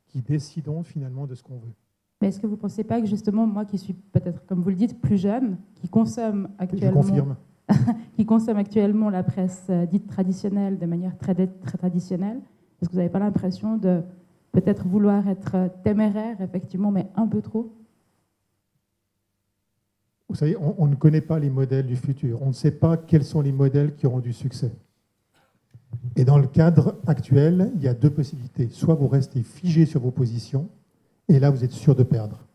qui décidons finalement de ce qu'on veut. Mais est-ce que vous ne pensez pas que justement, moi qui suis peut-être, comme vous le dites, plus jeune, qui consomme actuellement, Je confirme. qui consomme actuellement la presse dite traditionnelle de manière très traditionnelle, est-ce que vous n'avez pas l'impression de peut-être vouloir être téméraire, effectivement, mais un peu trop? Vous savez, on ne connaît pas les modèles du futur. On ne sait pas quels sont les modèles qui auront du succès. Et dans le cadre actuel, il y a deux possibilités. Soit vous restez figé sur vos positions, et là, vous êtes sûr de perdre.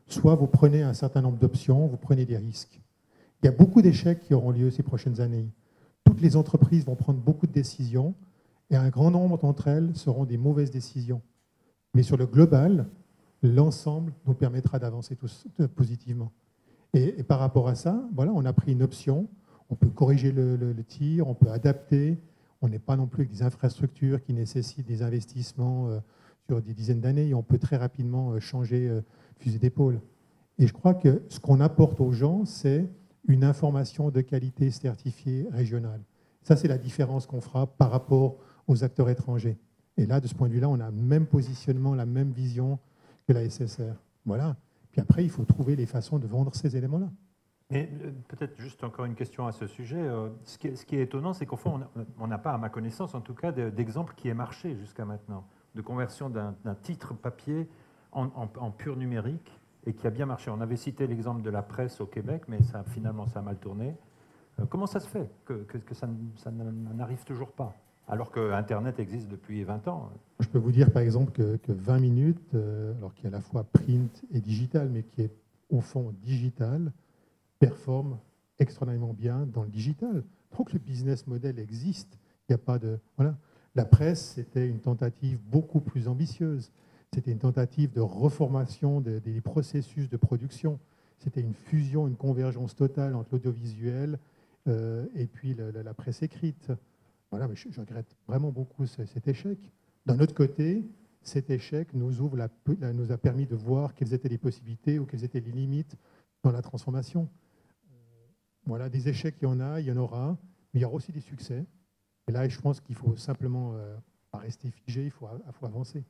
Soit vous prenez un certain nombre d'options, vous prenez des risques. Il y a beaucoup d'échecs qui auront lieu ces prochaines années. Toutes les entreprises vont prendre beaucoup de décisions, et un grand nombre d'entre elles seront des mauvaises décisions. Mais sur le global, l'ensemble nous permettra d'avancer tous positivement. Et par rapport à ça, voilà, on a pris une option. On peut corriger le tir, on peut adapter. On n'est pas non plus avec des infrastructures qui nécessitent des investissements sur des dizaines d'années. Et on peut très rapidement changer fusil d'épaule. Et je crois que ce qu'on apporte aux gens, c'est une information de qualité certifiée régionale. Ça, c'est la différence qu'on fera par rapport aux acteurs étrangers. Et là, de ce point de vue-là, on a le même positionnement, la même vision que la SSR. Voilà. Puis après, il faut trouver les façons de vendre ces éléments-là. Mais peut-être juste encore une question à ce sujet. Ce qui est étonnant, c'est qu'au fond, on n'a pas, à ma connaissance en tout cas, d'exemple qui ait marché jusqu'à maintenant, de conversion d'un titre papier en pur numérique et qui a bien marché. On avait cité l'exemple de la presse au Québec, mais finalement, ça a mal tourné. Comment ça se fait que ça n'arrive toujours pas, alors que Internet existe depuis 20 ans? Je peux vous dire, par exemple, que 20 minutes, alors qui est à la fois print et digital, mais qui est au fond digital, performe extraordinairement bien dans le digital. Donc le business model existe. Il n'y a pas de... Voilà. La presse, c'était une tentative beaucoup plus ambitieuse. C'était une tentative de reformation des processus de production. C'était une fusion, une convergence totale entre l'audiovisuel et puis la presse écrite. Voilà, mais je regrette vraiment beaucoup cet échec. D'un autre côté, cet échec nous a permis de voir quelles étaient les possibilités ou quelles étaient les limites dans la transformation. Voilà, des échecs, il y en aura, mais il y aura aussi des succès. Et là, je pense qu'il faut simplement pas rester figé, il faut avancer.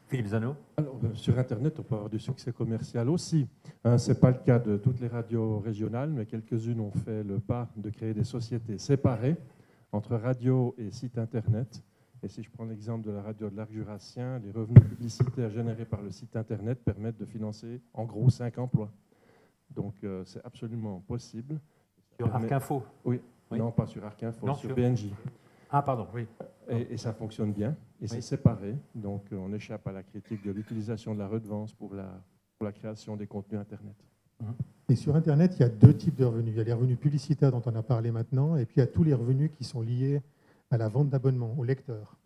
Philippe Zano. Alors, sur Internet, on peut avoir du succès commercial aussi. Ce n'est pas le cas de toutes les radios régionales, mais quelques-unes ont fait le pas de créer des sociétés séparées entre radio et site Internet. Et si je prends l'exemple de la radio de l'Arc jurassien, les revenus publicitaires générés par le site Internet permettent de financer en gros 5 emplois. Donc c'est absolument possible. Sur Arc Info? Oui. Non, pas sur Arc Info, sur BNJ. Ah, pardon, oui. Et ça fonctionne bien, et c'est séparé. Donc on échappe à la critique de l'utilisation de la redevance pour la création des contenus Internet. Et sur Internet, il y a deux types de revenus. Il y a les revenus publicitaires dont on a parlé maintenant, et puis il y a tous les revenus qui sont liés à la vente d'abonnements, aux lecteurs.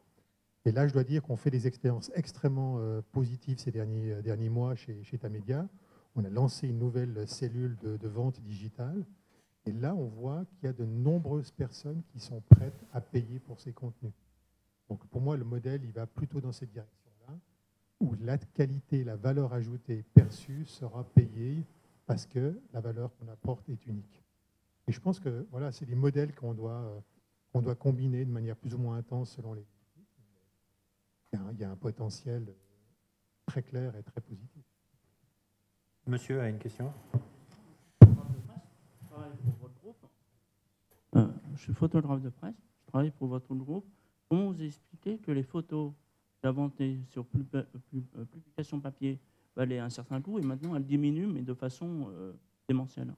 Et là, je dois dire qu'on fait des expériences extrêmement positives ces derniers mois chez Tamedia. On a lancé une nouvelle cellule de vente digitale. Et là, on voit qu'il y a de nombreuses personnes qui sont prêtes à payer pour ces contenus. Donc pour moi, le modèle, il va plutôt dans cette direction-là, où la qualité, la valeur ajoutée perçue sera payée parce que la valeur qu'on apporte est unique. Et je pense que voilà, c'est des modèles qu'on doit combiner de manière plus ou moins intense selon les équipes. Il y a un potentiel très clair et très positif. Monsieur a une question. Je suis photographe de presse, je travaille pour votre groupe. Comment vous expliquez que les photos inventées sur publication papier valaient un certain coût et maintenant elles diminuent, mais de façon démentielle?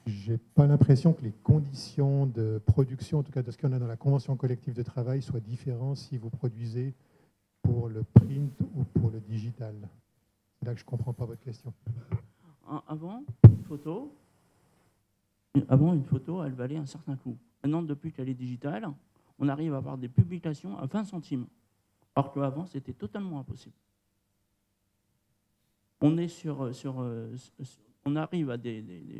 Je n'ai pas l'impression que les conditions de production, en tout cas de ce qu'on a dans la convention collective de travail, soient différentes si vous produisez pour le print ou pour le digital. C'est là que je ne comprends pas votre question. Avant, une photo, elle valait un certain coût. Maintenant, depuis qu'elle est digitale, on arrive à avoir des publications à 20 centimes. Alors qu'avant, c'était totalement impossible. On est on arrive à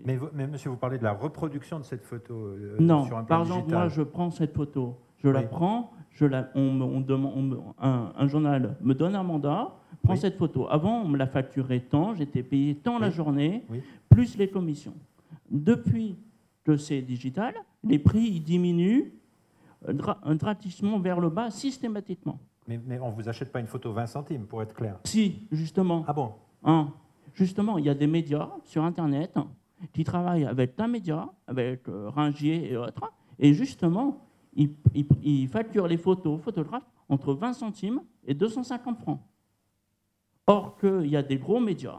Mais monsieur, vous parlez de la reproduction de cette photo non, sur un plan par exemple, digital. moi, je prends cette photo, Je la prends, un journal me donne un mandat, prend cette photo. Avant, on me la facturait tant, j'étais payé tant la journée, plus les commissions. Depuis que c'est digital, les prix ils diminuent drastiquement vers le bas systématiquement. Mais on ne vous achète pas une photo 20 centimes, pour être clair. Si, justement. Ah bon? Justement, il y a des médias sur Internet qui travaillent avec un média, avec Ringier et autres, et justement, ils facturent les photographes entre 20 centimes et 250 francs. Or qu'il y a des gros médias,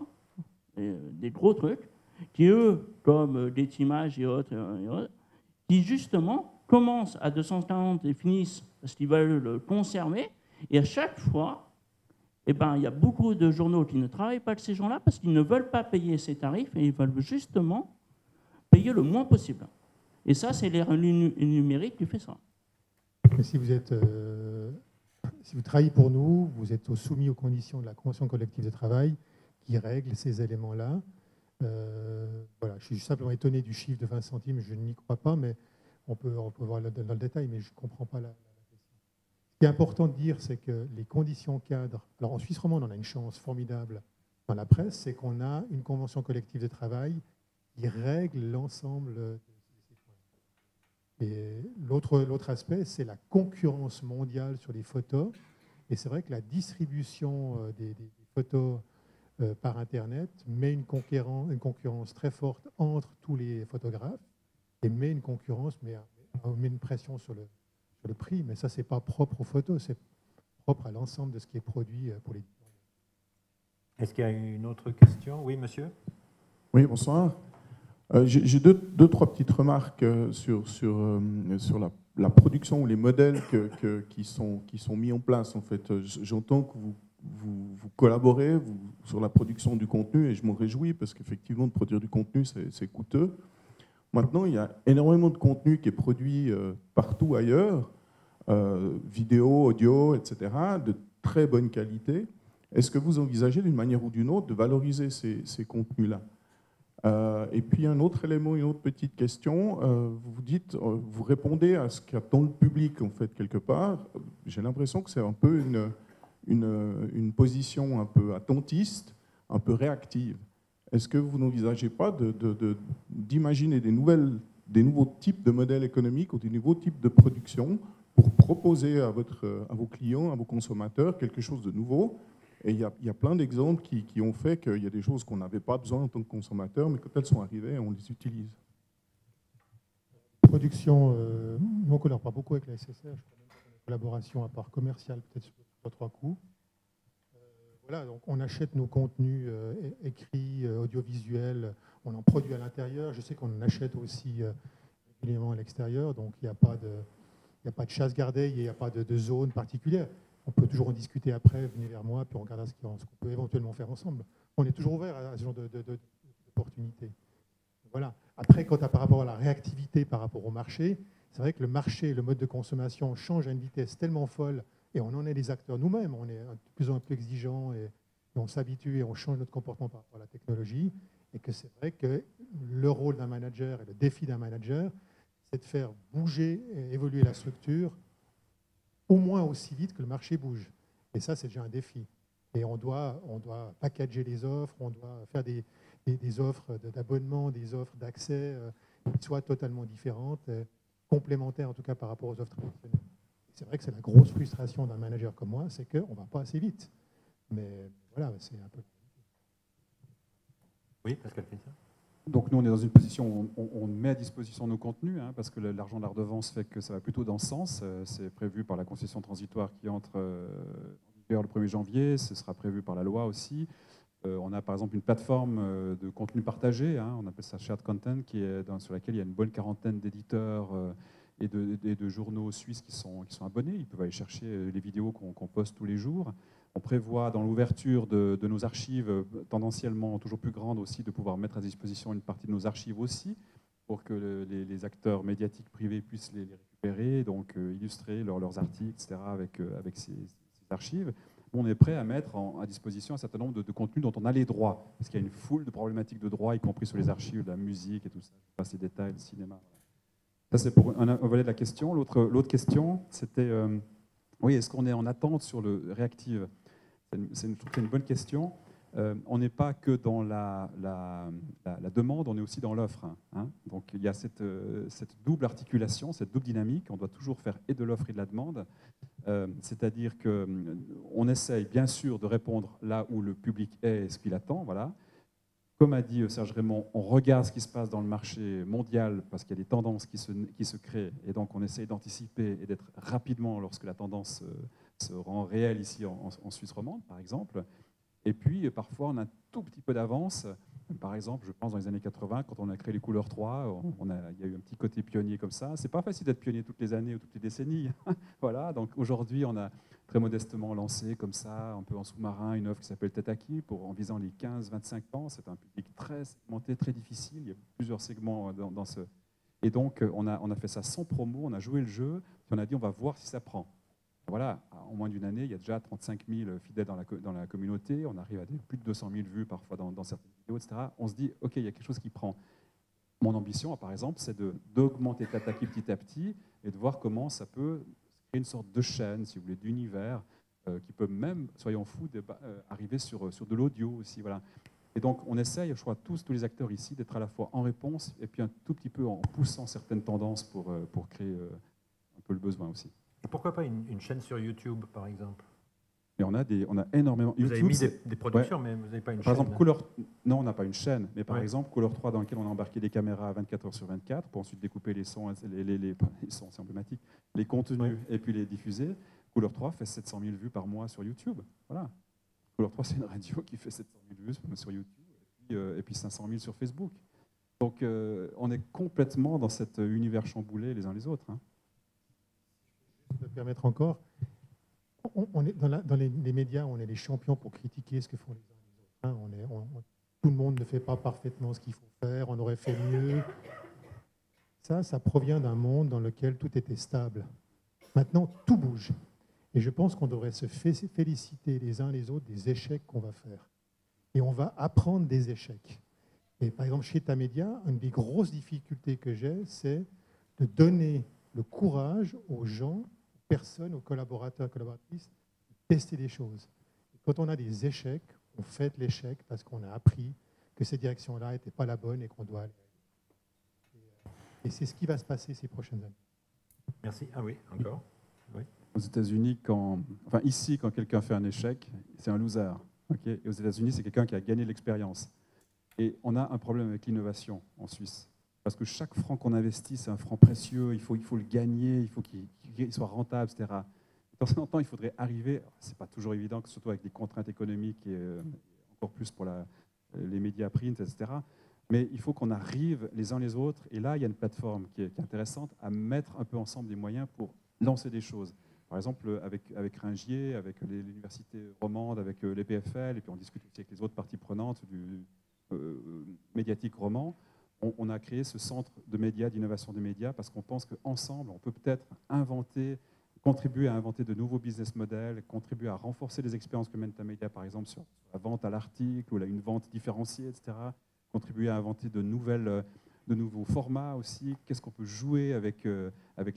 des gros trucs, qui eux, comme Getimage et autres, qui justement commencent à 240 et finissent parce qu'ils veulent le conserver, et à chaque fois, il y a beaucoup de journaux qui ne travaillent pas avec ces gens-là parce qu'ils ne veulent pas payer ces tarifs et ils veulent justement payer le moins possible. Et ça, c'est l'ère numérique qui fait ça. Mais si vous travaillez pour nous, vous êtes soumis aux conditions de la convention collective de travail qui règle ces éléments-là. Voilà, je suis simplement étonné du chiffre de 20 centimes, je n'y crois pas, mais on peut voir dans le détail, mais je ne comprends pas la question. Ce qui est important de dire, c'est que les conditions cadres, alors en Suisse romande, on a une chance formidable dans la presse, c'est qu'on a une convention collective de travail qui règle l'ensemble de ces points. Et l'autre aspect, c'est la concurrence mondiale sur les photos. Et c'est vrai que la distribution des photos par Internet met une concurrence très forte entre tous les photographes et met une concurrence, met une pression sur le prix. Mais ça, ce n'est pas propre aux photos, c'est propre à l'ensemble de ce qui est produit pour les... Est-ce qu'il y a une autre question? Oui, monsieur? Oui, bonsoir. J'ai deux, trois petites remarques sur la production ou les modèles qui sont mis en place. En fait, j'entends que vous collaborez sur la production du contenu et je m'en réjouis parce qu'effectivement, de produire du contenu, c'est coûteux. Maintenant, il y a énormément de contenu qui est produit partout ailleurs, vidéo, audio, etc., de très bonne qualité. Est-ce que vous envisagez d'une manière ou d'une autre de valoriser ces contenus-là? Et puis un autre élément, une autre petite question, vous répondez à ce qu'attend le public, en fait, quelque part. J'ai l'impression que c'est un peu une position un peu attentiste, un peu réactive. Est-ce que vous n'envisagez pas d'imaginer des nouveaux types de modèles économiques ou des nouveaux types de production pour proposer à vos clients, à vos consommateurs, quelque chose de nouveau? Et il y a plein d'exemples qui ont fait qu'il y a des choses qu'on n'avait pas besoin en tant que consommateur, mais quand elles sont arrivées, on les utilise. Production, nous on ne collabore pas beaucoup avec la SSR, je crois même qu'on a une collaboration à part commerciale, peut-être sur 3 coups. Voilà, donc on achète nos contenus écrits, audiovisuels, on en produit à l'intérieur. Je sais qu'on en achète aussi régulièrement à l'extérieur, donc il n'y a pas de chasse gardée, il n'y a pas de zone particulière. On peut toujours en discuter après, venez vers moi, puis on regardera ce qu'on peut éventuellement faire ensemble. On est toujours ouvert à ce genre d'opportunités. Voilà. Après, par rapport à la réactivité par rapport au marché, c'est vrai que le marché, le mode de consommation change à une vitesse tellement folle, et on en est les acteurs nous-mêmes, on est de plus en plus exigeants, et on s'habitue et on change notre comportement par rapport à la technologie, et que c'est vrai que le rôle d'un manager et le défi d'un manager, c'est de faire bouger et évoluer la structure au moins aussi vite que le marché bouge. Et ça, c'est déjà un défi. Et on doit packager les offres, on doit faire des offres d'abonnement, des offres d'accès qui soient totalement différentes, complémentaires en tout cas par rapport aux offres traditionnelles. C'est vrai que c'est la grosse frustration d'un manager comme moi, c'est qu'on ne va pas assez vite. Mais voilà, c'est un peu... Oui, Pascal Finster. Donc nous, on est dans une position où on met à disposition nos contenus, parce que l'argent de la redevance fait que ça va plutôt dans ce sens. C'est prévu par la concession transitoire qui entre en vigueur le 1er janvier. Ce sera prévu par la loi aussi. On a par exemple une plateforme de contenu partagé, on appelle ça Shared Content, sur laquelle il y a une bonne quarantaine d'éditeurs et de journaux suisses qui sont abonnés. Ils peuvent aller chercher les vidéos qu'on poste tous les jours. On prévoit dans l'ouverture de nos archives, tendanciellement toujours plus grandes aussi, de pouvoir mettre à disposition une partie de nos archives aussi, pour que les acteurs médiatiques privés puissent les récupérer, donc illustrer leurs articles, etc., avec ces archives. On est prêt à mettre à disposition un certain nombre de contenus dont on a les droits, parce qu'il y a une foule de problématiques de droits, y compris sur les archives, la musique et tout ça. Je passe les détails, le cinéma. Ça, c'est pour un volet de la question. L'autre question, c'était, oui, est-ce qu'on est en attente sur le réactive? Je trouve que c'est une bonne question. On n'est pas que dans la demande, on est aussi dans l'offre. Hein. Donc il y a cette double articulation, cette double dynamique. On doit toujours faire et de l'offre et de la demande. C'est-à-dire qu'on essaye bien sûr de répondre là où le public est et ce qu'il attend. Voilà. Comme a dit Serge Raymond, on regarde ce qui se passe dans le marché mondial parce qu'il y a des tendances qui se créent. Et donc on essaye d'anticiper et d'être rapidement lorsque la tendance se rend réelle ici en Suisse romande, par exemple. Et puis, parfois, on a un tout petit peu d'avance. Par exemple, je pense dans les années 80, quand on a créé les couleurs 3, il y a eu un petit côté pionnier comme ça. C'est pas facile d'être pionnier toutes les années ou toutes les décennies. Voilà, donc aujourd'hui, on a très modestement lancé comme ça, un peu en sous-marin, une offre qui s'appelle Tetaki, en visant les 15-25 ans. C'est un public très segmenté, très difficile. Il y a plusieurs segments dans ce... Et donc, on a fait ça sans promo, on a joué le jeu, puis on a dit on va voir si ça prend. Voilà, en moins d'une année, il y a déjà 35 000 fidèles dans la communauté. On arrive à plus de 200 000 vues parfois dans certaines vidéos, etc. On se dit, OK, il y a quelque chose qui prend. Mon ambition, par exemple, c'est d'augmenter Tetaki petit à petit et de voir comment ça peut créer une sorte de chaîne, si vous voulez, d'univers qui peut même, soyons fous, arriver sur de l'audio aussi. Voilà. Et donc, on essaye, je crois, tous les acteurs ici, d'être à la fois en réponse et puis un tout petit peu en poussant certaines tendances pour créer un peu le besoin aussi. Pourquoi pas une chaîne sur YouTube, par exemple? Et on a énormément. Vous YouTube, avez mis des productions, ouais. Mais vous n'avez pas une chaîne. Par exemple, non, on n'a pas une chaîne, mais par exemple, Couleur 3, dans lequel on a embarqué des caméras 24 heures sur 24 pour ensuite découper les sons, les sons, c'est emblématique, les contenus et puis les diffuser. Couleur 3 fait 700 000 vues par mois sur YouTube. Voilà. Couleur 3, c'est une radio qui fait 700 000 vues sur YouTube et puis 500 000 sur Facebook. Donc, on est complètement dans cet univers chamboulé les uns les autres. Hein. Me permettre encore, on est dans les médias, on est les champions pour critiquer ce que font les uns et les autres. Hein. Tout le monde ne fait pas parfaitement ce qu'il faut faire, on aurait fait mieux. Ça provient d'un monde dans lequel tout était stable. Maintenant, tout bouge. Et je pense qu'on devrait se féliciter les uns les autres des échecs qu'on va faire. Et on va apprendre des échecs. Et par exemple, chez Tamedia, une des grosses difficultés que j'ai, c'est de donner le courage aux gens, personnes, aux collaborateurs, collaboratrices, de tester des choses. Et quand on a des échecs, on fait l'échec parce qu'on a appris que cette direction-là n'était pas la bonne et qu'on doit aller. Et c'est ce qui va se passer ces prochaines années. Merci. Ah oui, encore. Oui. Aux États-Unis, ici, quand quelqu'un fait un échec, c'est un loser. Okay, et aux États-Unis, c'est quelqu'un qui a gagné l'expérience. Et on a un problème avec l'innovation en Suisse. Parce que chaque franc qu'on investit, c'est un franc précieux, il faut le gagner, il faut qu'il soit rentable, etc. De temps en temps, il faudrait arriver, ce n'est pas toujours évident, surtout avec des contraintes économiques et encore plus pour les médias print, etc. Mais il faut qu'on arrive les uns les autres, et là, il y a une plateforme qui est intéressante, à mettre un peu ensemble des moyens pour lancer des choses. Par exemple, avec Ringier, avec l'université romande, avec les PFL, et puis on discute aussi avec les autres parties prenantes du médiatique roman. On a créé ce centre de médias, d'innovation des médias, parce qu'on pense qu'ensemble, on peut peut-être contribuer à inventer de nouveaux business models, contribuer à renforcer les expériences que mène Tamedia, par exemple, sur la vente à l'article ou une vente différenciée, etc. Contribuer à inventer de nouveaux formats aussi. Qu'est-ce qu'on peut jouer avec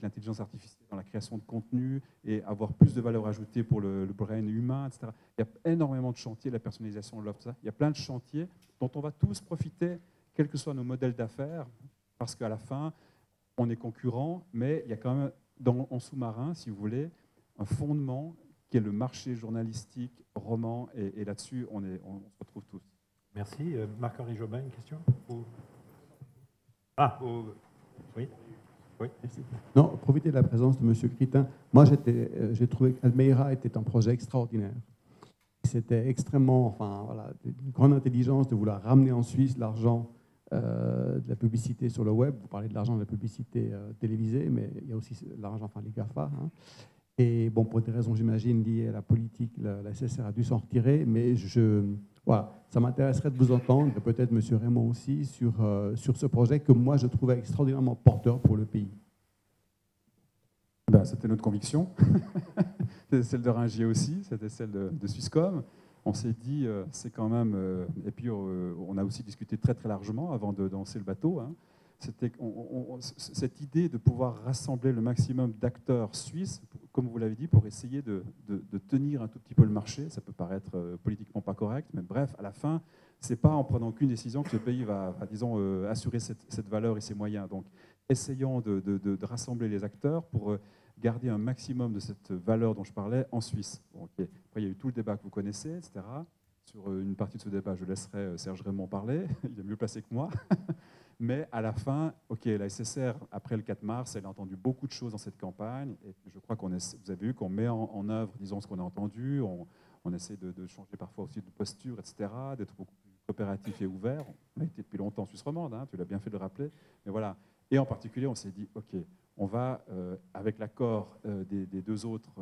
l'intelligence artificielle dans la création de contenu et avoir plus de valeur ajoutée pour le brain humain, etc. Il y a énormément de chantiers, la personnalisation, l'offre, ça. Il y a plein de chantiers dont on va tous profiter, quels que soient nos modèles d'affaires, parce qu'à la fin, on est concurrents, mais il y a quand même, en sous-marin, si vous voulez, un fondement qui est le marché journalistique, roman, et là-dessus, on se retrouve tous. Merci. Marc-Henri Jobin, une question? Oui. Oui. Merci. Non, profitez de la présence de M. Critin. Moi, j'ai trouvé qu'Almeida était un projet extraordinaire. C'était extrêmement, une grande intelligence de vouloir ramener en Suisse l'argent de la publicité sur le web. Vous parlez de l'argent de la publicité télévisée, mais il y a aussi l'argent, les GAFA. Hein. Et bon, pour des raisons, j'imagine, liées à la politique, la SSR a dû s'en retirer, mais voilà, ça m'intéresserait de vous entendre, et peut-être M. Raymond aussi, sur ce projet que moi, je trouvais extraordinairement porteur pour le pays. C'était notre conviction. C'était celle de Ringier aussi, c'était celle de Swisscom. On s'est dit, c'est quand même... et puis, on a aussi discuté très, très largement avant de lancer le bateau. Hein. c'était cette idée de pouvoir rassembler le maximum d'acteurs suisses, comme vous l'avez dit, pour essayer de tenir un tout petit peu le marché. Ça peut paraître politiquement pas correct, mais bref, à la fin, c'est pas en prenant aucune décision que ce pays va disons, assurer cette valeur et ses moyens. Donc, essayons de rassembler les acteurs pour garder un maximum de cette valeur dont je parlais en Suisse. Bon, okay. Après, il y a eu tout le débat que vous connaissez, etc. Sur une partie de ce débat, je laisserai Serge Raymond parler, il est mieux placé que moi. Mais à la fin, la SSR, après le 4 mars, elle a entendu beaucoup de choses dans cette campagne. Et je crois vous avez vu qu'on met en œuvre, disons, ce qu'on a entendu. On essaie de changer parfois aussi de posture, etc., d'être beaucoup plus coopératif et ouvert. On a été depuis longtemps en Suisse romande, hein, tu l'as bien fait de le rappeler. Mais voilà. Et en particulier, on s'est dit, OK, on va, avec l'accord des deux autres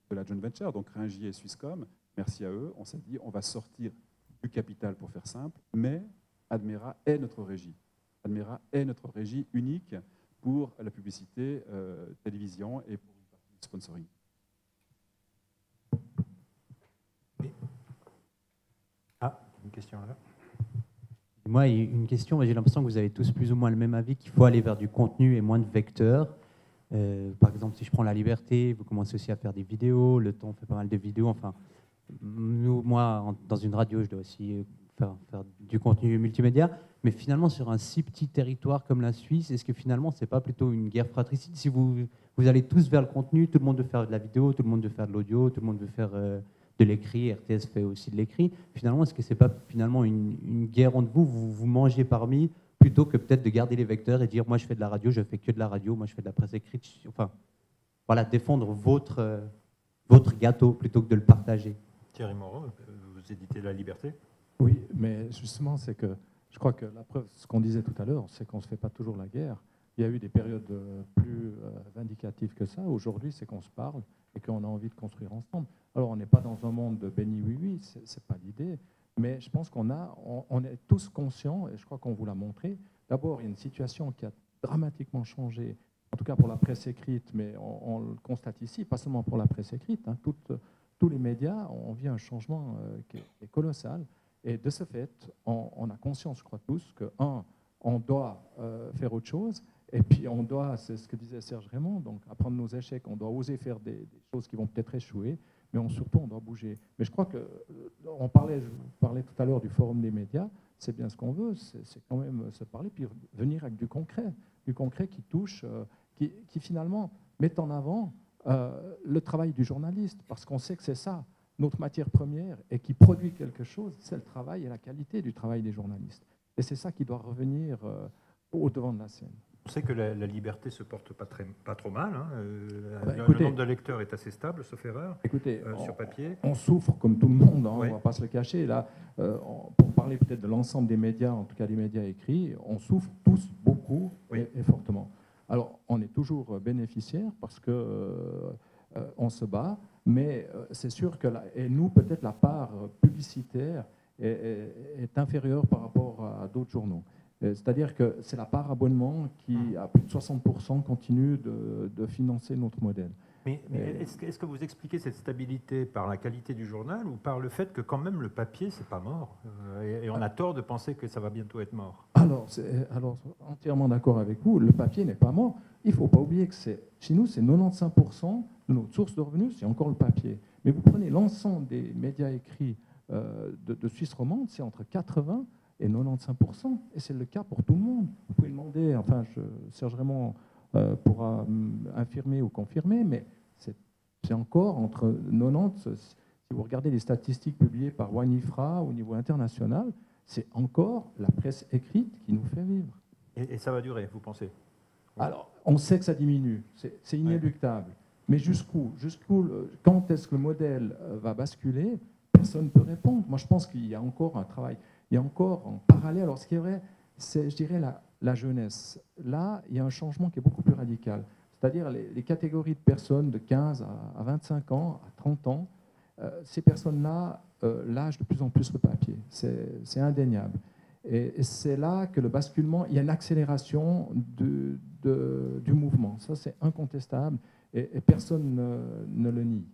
de la joint venture, donc Ringier et Swisscom, merci à eux, on s'est dit, on va sortir du capital pour faire simple, mais Admera est notre régie. Admera est notre régie unique pour la publicité télévision et pour une partie de sponsoring. Oui. Ah, une question là. Moi, une question, j'ai l'impression que vous avez tous plus ou moins le même avis, qu'il faut aller vers du contenu et moins de vecteurs. Par exemple, si je prends La Liberté, vous commencez aussi à faire des vidéos, Le Temps fait pas mal de vidéos. Enfin, moi, dans une radio, je dois aussi faire du contenu multimédia. Mais finalement, sur un si petit territoire comme la Suisse, est-ce que finalement, ce n'est pas plutôt une guerre fratricide? Si vous allez tous vers le contenu, tout le monde veut faire de la vidéo, tout le monde veut faire de l'audio, tout le monde veut faire de l'écrit, RTS fait aussi de l'écrit. Finalement, est-ce que ce n'est pas finalement une guerre entre vous mangez parmi, plutôt que peut-être de garder les vecteurs et dire moi je fais de la radio, je fais que de la radio, moi je fais de la presse écrite. Enfin, voilà, défendre votre gâteau plutôt que de le partager. Thierry Moreau, vous éditez La Liberté? Oui, mais justement, c'est que je crois que la preuve, ce qu'on disait tout à l'heure, c'est qu'on ne se fait pas toujours la guerre. Il y a eu des périodes plus vindicatives que ça. Aujourd'hui, c'est qu'on se parle et qu'on a envie de construire ensemble. Alors, on n'est pas dans un monde de béni oui-oui, ce n'est pas l'idée. Mais je pense qu'on est tous conscients, et je crois qu'on vous l'a montré. D'abord, il y a une situation qui a dramatiquement changé, en tout cas pour la presse écrite, mais on le constate ici, pas seulement pour la presse écrite. Hein, tous les médias ont vu un changement qui est colossal. Et de ce fait, on a conscience, je crois tous, que, on doit faire autre chose. Et puis, on doit, c'est ce que disait Serge Raymond, donc apprendre nos échecs, on doit oser faire des choses qui vont peut-être échouer, mais surtout, on doit bouger. Mais je crois que, je parlais tout à l'heure du forum des médias, c'est bien ce qu'on veut, c'est quand même se parler, puis venir avec du concret qui touche, qui finalement met en avant le travail du journaliste, parce qu'on sait que c'est ça, notre matière première, et qui produit quelque chose, c'est le travail et la qualité du travail des journalistes. Et c'est ça qui doit revenir au devant de la scène. On sait que la Liberté se porte pas trop mal. Hein. Écoutez, le nombre de lecteurs est assez stable, sauf erreur, écoutez, sur papier. On souffre comme tout le monde, hein, Oui. on ne va pas se le cacher. Là, pour parler peut-être de l'ensemble des médias, en tout cas des médias écrits, on souffre tous beaucoup et fortement. Alors, on est toujours bénéficiaire parce qu'on se bat, mais c'est sûr que, et nous, peut-être la part publicitaire est inférieure par rapport à d'autres journaux. C'est-à-dire que c'est la part abonnement qui, à plus de 60%, continue de financer notre modèle. Mais est-ce que vous expliquez cette stabilité par la qualité du journal ou par le fait que quand même le papier, c'est pas mort et on a tort de penser que ça va bientôt être mort? Alors entièrement d'accord avec vous, le papier n'est pas mort. Il ne faut pas oublier que chez nous, c'est 95% de notre source de revenus, c'est encore le papier. Mais vous prenez l'ensemble des médias écrits de Suisse romande, c'est entre 80 et 95%, et c'est le cas pour tout le monde. Vous pouvez demander, enfin, Serge Raymond pourra infirmer ou confirmer, mais c'est encore entre 90, si vous regardez les statistiques publiées par WANIFRA au niveau international, c'est encore la presse écrite qui nous fait vivre. Et ça va durer, vous pensez? Alors, on sait que ça diminue, c'est inéluctable. Mais jusqu'où? Quand est-ce que le modèle va basculer? Personne ne peut répondre. Moi, je pense qu'il y a encore un travail. Il y a encore en parallèle, alors ce qui est vrai, c'est, je dirais, la jeunesse. Là, il y a un changement qui est beaucoup plus radical. C'est-à-dire les catégories de personnes de 15 à 25 ans, à 30 ans, ces personnes-là lâchent de plus en plus le papier. C'est indéniable. Et c'est là que le basculement, il y a une accélération du mouvement. Ça, c'est incontestable et personne ne le nie.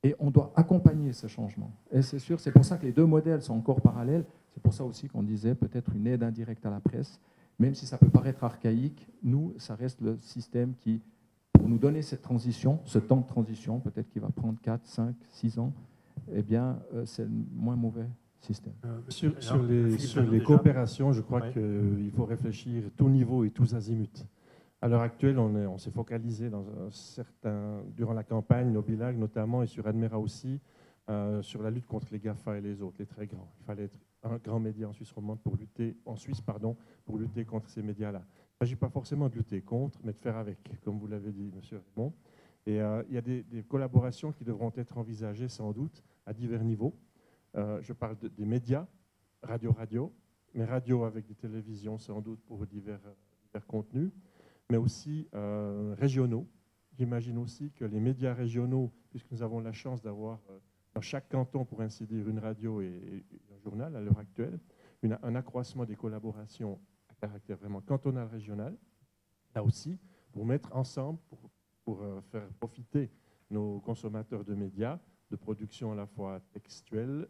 Et on doit accompagner ce changement. Et c'est sûr, c'est pour ça que les deux modèles sont encore parallèles. C'est pour ça aussi qu'on disait peut-être une aide indirecte à la presse, même si ça peut paraître archaïque, nous, ça reste le système qui, pour nous donner cette transition, ce temps de transition, peut-être qu'il va prendre 4, 5, 6 ans, eh bien, c'est le moins mauvais système. Sur les coopérations, je crois qu'il faut réfléchir tout niveau et tous azimuts. À l'heure actuelle, on s'est focalisé durant la campagne, Nobilag notamment, et sur Admera aussi, sur la lutte contre les GAFA et les autres, les très grands. Il fallait être un grand média en Suisse romande pour lutter contre ces médias-là. Il ne s'agit pas forcément de lutter contre, mais de faire avec, comme vous l'avez dit, M. Raymond. Et il y a des collaborations qui devront être envisagées sans doute à divers niveaux. Je parle des médias, radio, mais radio avec des télévisions sans doute pour divers contenus, mais aussi régionaux. J'imagine aussi que les médias régionaux, puisque nous avons la chance d'avoir dans chaque canton, pour ainsi dire, une radio et un journal à l'heure actuelle, un accroissement des collaborations à caractère vraiment cantonal, régional, là aussi, pour mettre ensemble, pour faire profiter nos consommateurs de médias, de production à la fois textuelle,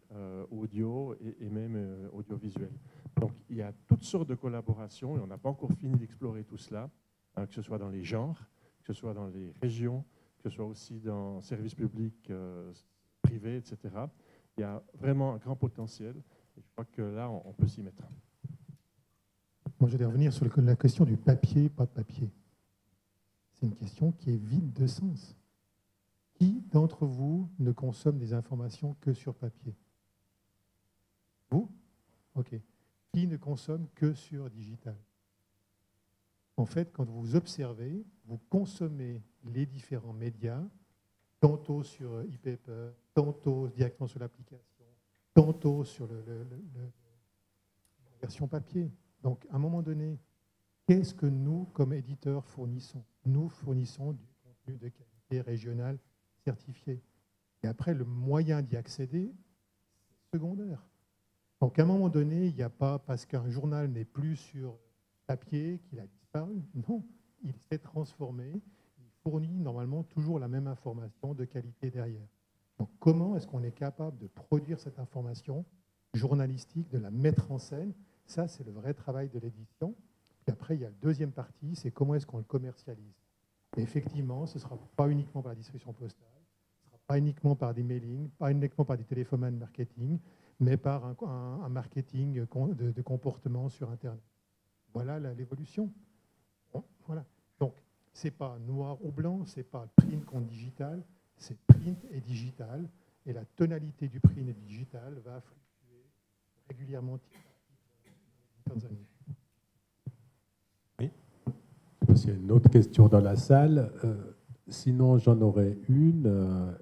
audio et même audiovisuelle. Donc il y a toutes sortes de collaborations et on n'a pas encore fini d'explorer tout cela, que ce soit dans les genres, que ce soit dans les régions, que ce soit aussi dans services publics privés, etc. Il y a vraiment un grand potentiel et je crois que là, on peut s'y mettre. Moi, je vais revenir sur la question du papier, pas de papier. C'est une question qui est vide de sens. Qui d'entre vous ne consomme des informations que sur papier? Vous? OK. Qui ne consomme que sur digital? En fait, quand vous observez, vous consommez les différents médias, tantôt sur e-paper, tantôt directement sur l'application, tantôt sur la version papier. Donc, à un moment donné, qu'est-ce que nous, comme éditeurs, fournissons? Nous fournissons du contenu de qualité régionale certifié. Et après, le moyen d'y accéder, c'est secondaire. Donc, à un moment donné, il n'y a pas, parce qu'un journal n'est plus sur papier, qu'il a disparu. Non, il s'est transformé. Il fournit normalement toujours la même information de qualité derrière. Donc, comment est-ce qu'on est capable de produire cette information journalistique, de la mettre en scène? Ça, c'est le vrai travail de l'édition. Puis après, il y a la deuxième partie, c'est comment est-ce qu'on le commercialise. Et effectivement, ce ne sera pas uniquement par la distribution postale, ce ne sera pas uniquement par des mailings, pas uniquement par des téléphones marketing, mais par un marketing de comportement sur Internet. Voilà l'évolution. Bon, voilà. Donc, ce n'est pas noir ou blanc, ce n'est pas print contre digital, c'est print et digital. Et la tonalité du print et du digital va fluctuer régulièrement dans les années. Oui. Je sais pas s'il y a une autre question dans la salle. Sinon, j'en aurais une.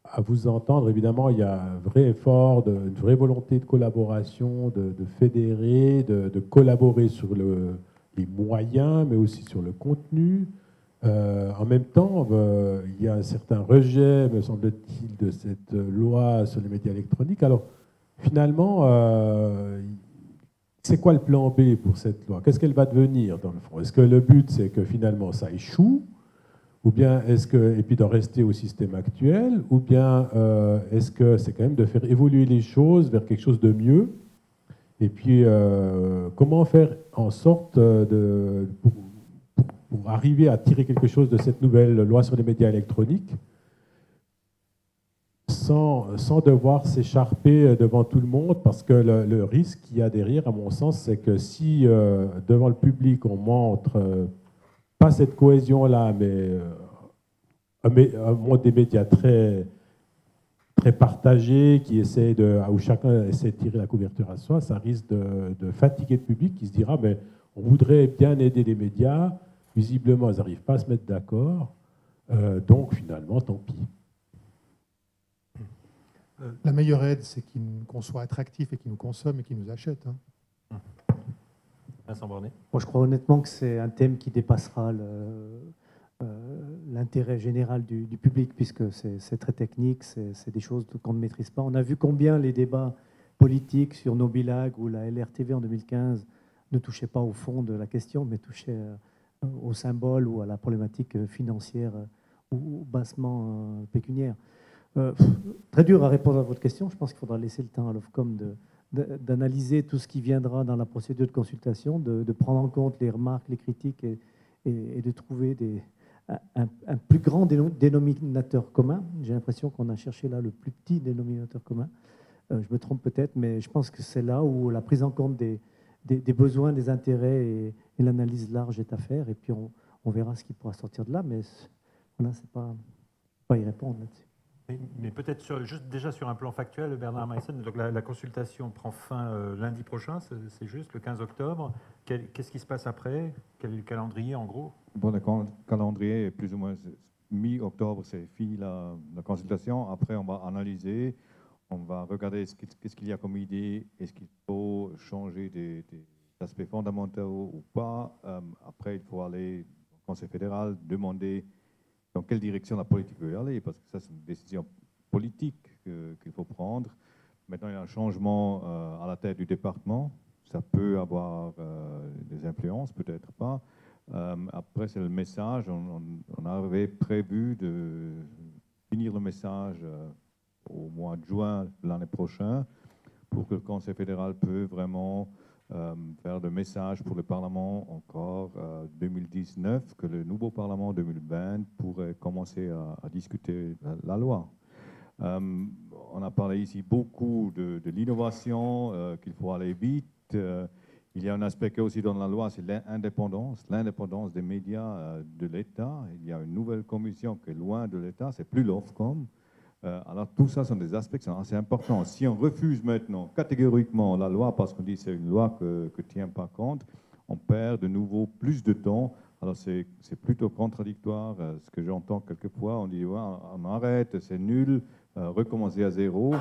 À vous entendre, évidemment, il y a un vrai effort, une vraie volonté de collaboration, de fédérer, de collaborer sur les moyens, mais aussi sur le contenu. En même temps, il y a un certain rejet, me semble-t-il, de cette loi sur les médias électroniques. Alors, finalement, c'est quoi le plan B pour cette loi? Qu'est-ce qu'elle va devenir, dans le fond? Est-ce que le but, c'est que finalement, ça échoue? Ou bien est-ce que, et puis d'en rester au système actuel, ou bien est-ce que c'est quand même de faire évoluer les choses vers quelque chose de mieux? Et puis, comment faire en sorte pour arriver à tirer quelque chose de cette nouvelle loi sur les médias électroniques sans devoir s'écharper devant tout le monde? Parce que le risque qu'il y a derrière, à mon sens, c'est que si devant le public, on montre pas cette cohésion-là, mais un monde des médias très, très partagé, où chacun essaie de tirer la couverture à soi, ça risque de fatiguer le public qui se dira mais on voudrait bien aider les médias, visiblement ils n'arrivent pas à se mettre d'accord, donc finalement tant pis. La meilleure aide, c'est qu'on soit attractif et qu'ils nous consomment et qu'ils nous achètent. Vincent Bornet. Moi, je crois honnêtement que c'est un thème qui dépassera l'intérêt général du public, puisque c'est très technique, c'est des choses qu'on ne maîtrise pas. On a vu combien les débats politiques sur Nobilag ou la LRTV en 2015 ne touchaient pas au fond de la question, mais touchaient au symbole ou à la problématique financière ou bassement pécuniaire. Très dur à répondre à votre question. Je pense qu'il faudra laisser le temps à l'Ofcom d'analyser tout ce qui viendra dans la procédure de consultation, de prendre en compte les remarques, les critiques et de trouver un plus grand dénominateur commun. J'ai l'impression qu'on a cherché là le plus petit dénominateur commun. Je me trompe peut-être, mais je pense que c'est là où la prise en compte des besoins, des intérêts et l'analyse large est à faire. Et puis on verra ce qui pourra sortir de là, mais voilà, c'est pas y répondre là-dessus. Mais peut-être juste déjà sur un plan factuel, Bernard Meissen, donc la consultation prend fin lundi prochain, c'est juste, le 15 octobre. Qu'est-ce qui se passe après? Quel est le calendrier en gros? Bon, le calendrier est plus ou moins mi-octobre, c'est fini la consultation. Après, on va analyser, on va regarder qu'est-ce qu'il y a comme idée, est-ce qu'il faut changer des aspects fondamentaux ou pas. Après, il faut aller au Conseil fédéral, demander dans quelle direction la politique veut aller, parce que ça, c'est une décision politique qu'il faut prendre. Maintenant, il y a un changement à la tête du département. Ça peut avoir des influences, peut-être pas. Après, c'est le message. On avait prévu de finir le message au mois de juin de l'année prochaine pour que le Conseil fédéral peut vraiment faire le message pour le Parlement encore 2019, que le nouveau Parlement 2020 pourrait commencer à discuter la loi. On a parlé ici beaucoup de l'innovation, qu'il faut aller vite. Il y a un aspect aussi dans la loi, c'est l'indépendance des médias de l'État. Il y a une nouvelle commission qui est loin de l'État, c'est plus l'Ofcom. Alors tout ça sont des aspects qui sont assez importants. Si on refuse maintenant catégoriquement la loi parce qu'on dit que c'est une loi que ne tient pas compte, on perd de nouveau plus de temps. Alors c'est plutôt contradictoire. Ce que j'entends quelquefois, on dit ouais, on arrête, c'est nul, recommencer à zéro.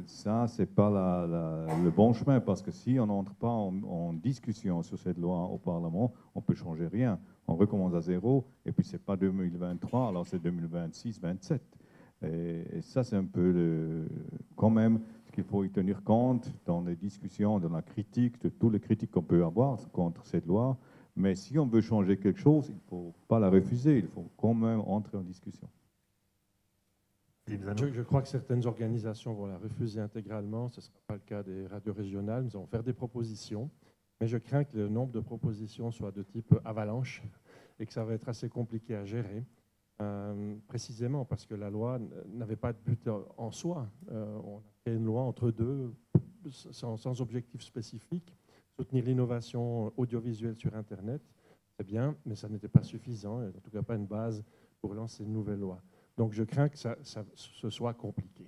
Ça, c'est pas le bon chemin, parce que si on n'entre pas en discussion sur cette loi au Parlement, on peut changer rien. On recommence à zéro, et puis c'est pas 2023, alors c'est 2026, 2027. Et ça, c'est un peu quand même ce qu'il faut y tenir compte dans les discussions, dans la critique, de toutes les critiques qu'on peut avoir contre cette loi. Mais si on veut changer quelque chose, il ne faut pas la refuser, il faut quand même entrer en discussion. Je crois que certaines organisations vont la refuser intégralement. Ce ne sera pas le cas des radios régionales. Nous allons faire des propositions. Mais je crains que le nombre de propositions soit de type avalanche et que ça va être assez compliqué à gérer. Précisément parce que la loi n'avait pas de but en soi. On a fait une loi entre deux, sans objectif spécifique. Soutenir l'innovation audiovisuelle sur Internet, c'est bien, mais ça n'était pas suffisant, en tout cas pas une base pour lancer une nouvelle loi. Donc je crains que ce soit compliqué.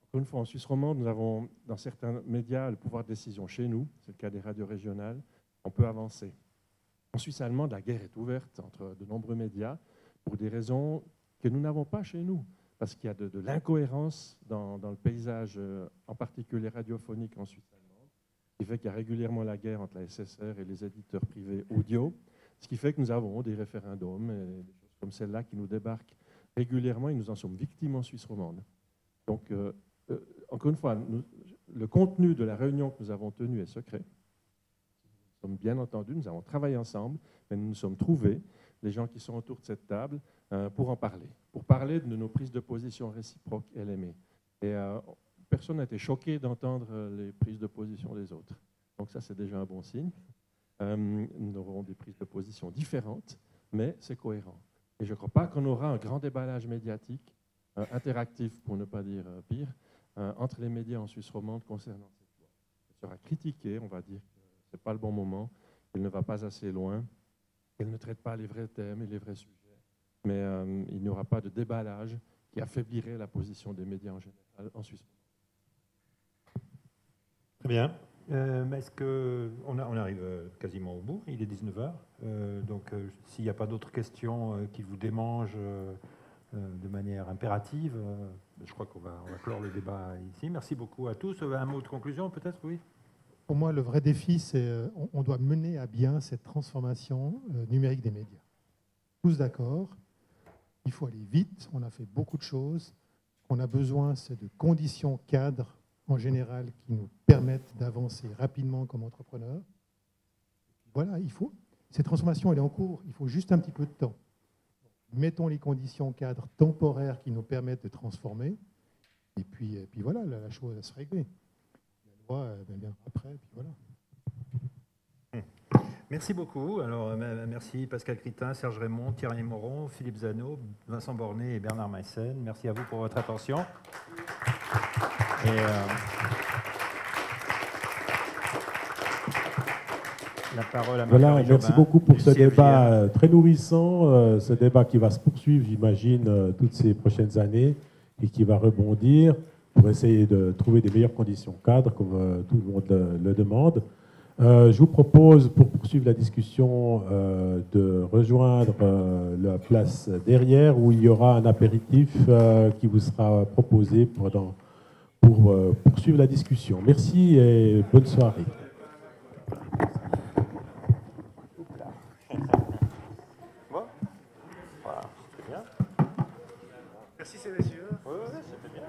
Encore une fois, en Suisse romande, nous avons dans certains médias le pouvoir de décision chez nous, c'est le cas des radios régionales, on peut avancer. En Suisse allemande, la guerre est ouverte entre de nombreux médias, pour des raisons que nous n'avons pas chez nous, parce qu'il y a de l'incohérence dans le paysage, en particulier radiophonique en Suisse allemande, qui fait qu'il y a régulièrement la guerre entre la SSR et les éditeurs privés audio, ce qui fait que nous avons des référendums et des choses comme celle-là qui nous débarquent régulièrement et nous en sommes victimes en Suisse romande. Donc, encore une fois, le contenu de la réunion que nous avons tenue est secret. Nous sommes bien entendus, nous avons travaillé ensemble, mais nous nous sommes trouvés, les gens qui sont autour de cette table, pour en parler, pour parler de nos prises de position réciproques LME. Et personne n'a été choqué d'entendre les prises de position des autres. Donc ça, c'est déjà un bon signe. Nous aurons des prises de position différentes, mais c'est cohérent. Et je ne crois pas qu'on aura un grand déballage médiatique, interactif pour ne pas dire pire, entre les médias en Suisse romande concernant cette loi. Elle sera critiquée, on va dire que ce n'est pas le bon moment, qu'elle ne va pas assez loin, qu'elle ne traite pas les vrais thèmes et les vrais sujets. Mais il n'y aura pas de déballage qui affaiblirait la position des médias en général en Suisse. Très bien. Est-ce qu'on arrive quasiment au bout, il est 19h. Donc s'il n'y a pas d'autres questions qui vous démangent de manière impérative, je crois qu'on va clore le débat ici. Merci beaucoup à tous. Un mot de conclusion peut-être, oui? Pour moi, le vrai défi, c'est on doit mener à bien cette transformation numérique des médias. Tous d'accord, il faut aller vite, on a fait beaucoup de choses. Ce qu'on a besoin, c'est de conditions cadres en général qui nous permettent d'avancer rapidement comme entrepreneurs. Voilà, cette transformation, elle est en cours, il faut juste un petit peu de temps. Mettons les conditions cadres temporaires qui nous permettent de transformer, et puis voilà, la chose va se régler. loi bien après, puis voilà. Merci beaucoup. Alors, merci Pascal Critin, Serge Raymond, Thierry Moron, Philippe Zanot, Vincent Bornet et Bernard Meissen. Merci à vous pour votre attention. Et, la parole à voilà, Marc-Henri merci Jobin, beaucoup pour du ce CFIA. débat très nourrissant, ce débat qui va se poursuivre, j'imagine, toutes ces prochaines années et qui va rebondir pour essayer de trouver des meilleures conditions cadres, comme tout le monde le demande. Je vous propose, pour poursuivre la discussion, de rejoindre la place derrière où il y aura un apéritif qui vous sera proposé pour poursuivre la discussion. Merci et bonne soirée. Merci ces messieurs. Oui, c'était bien.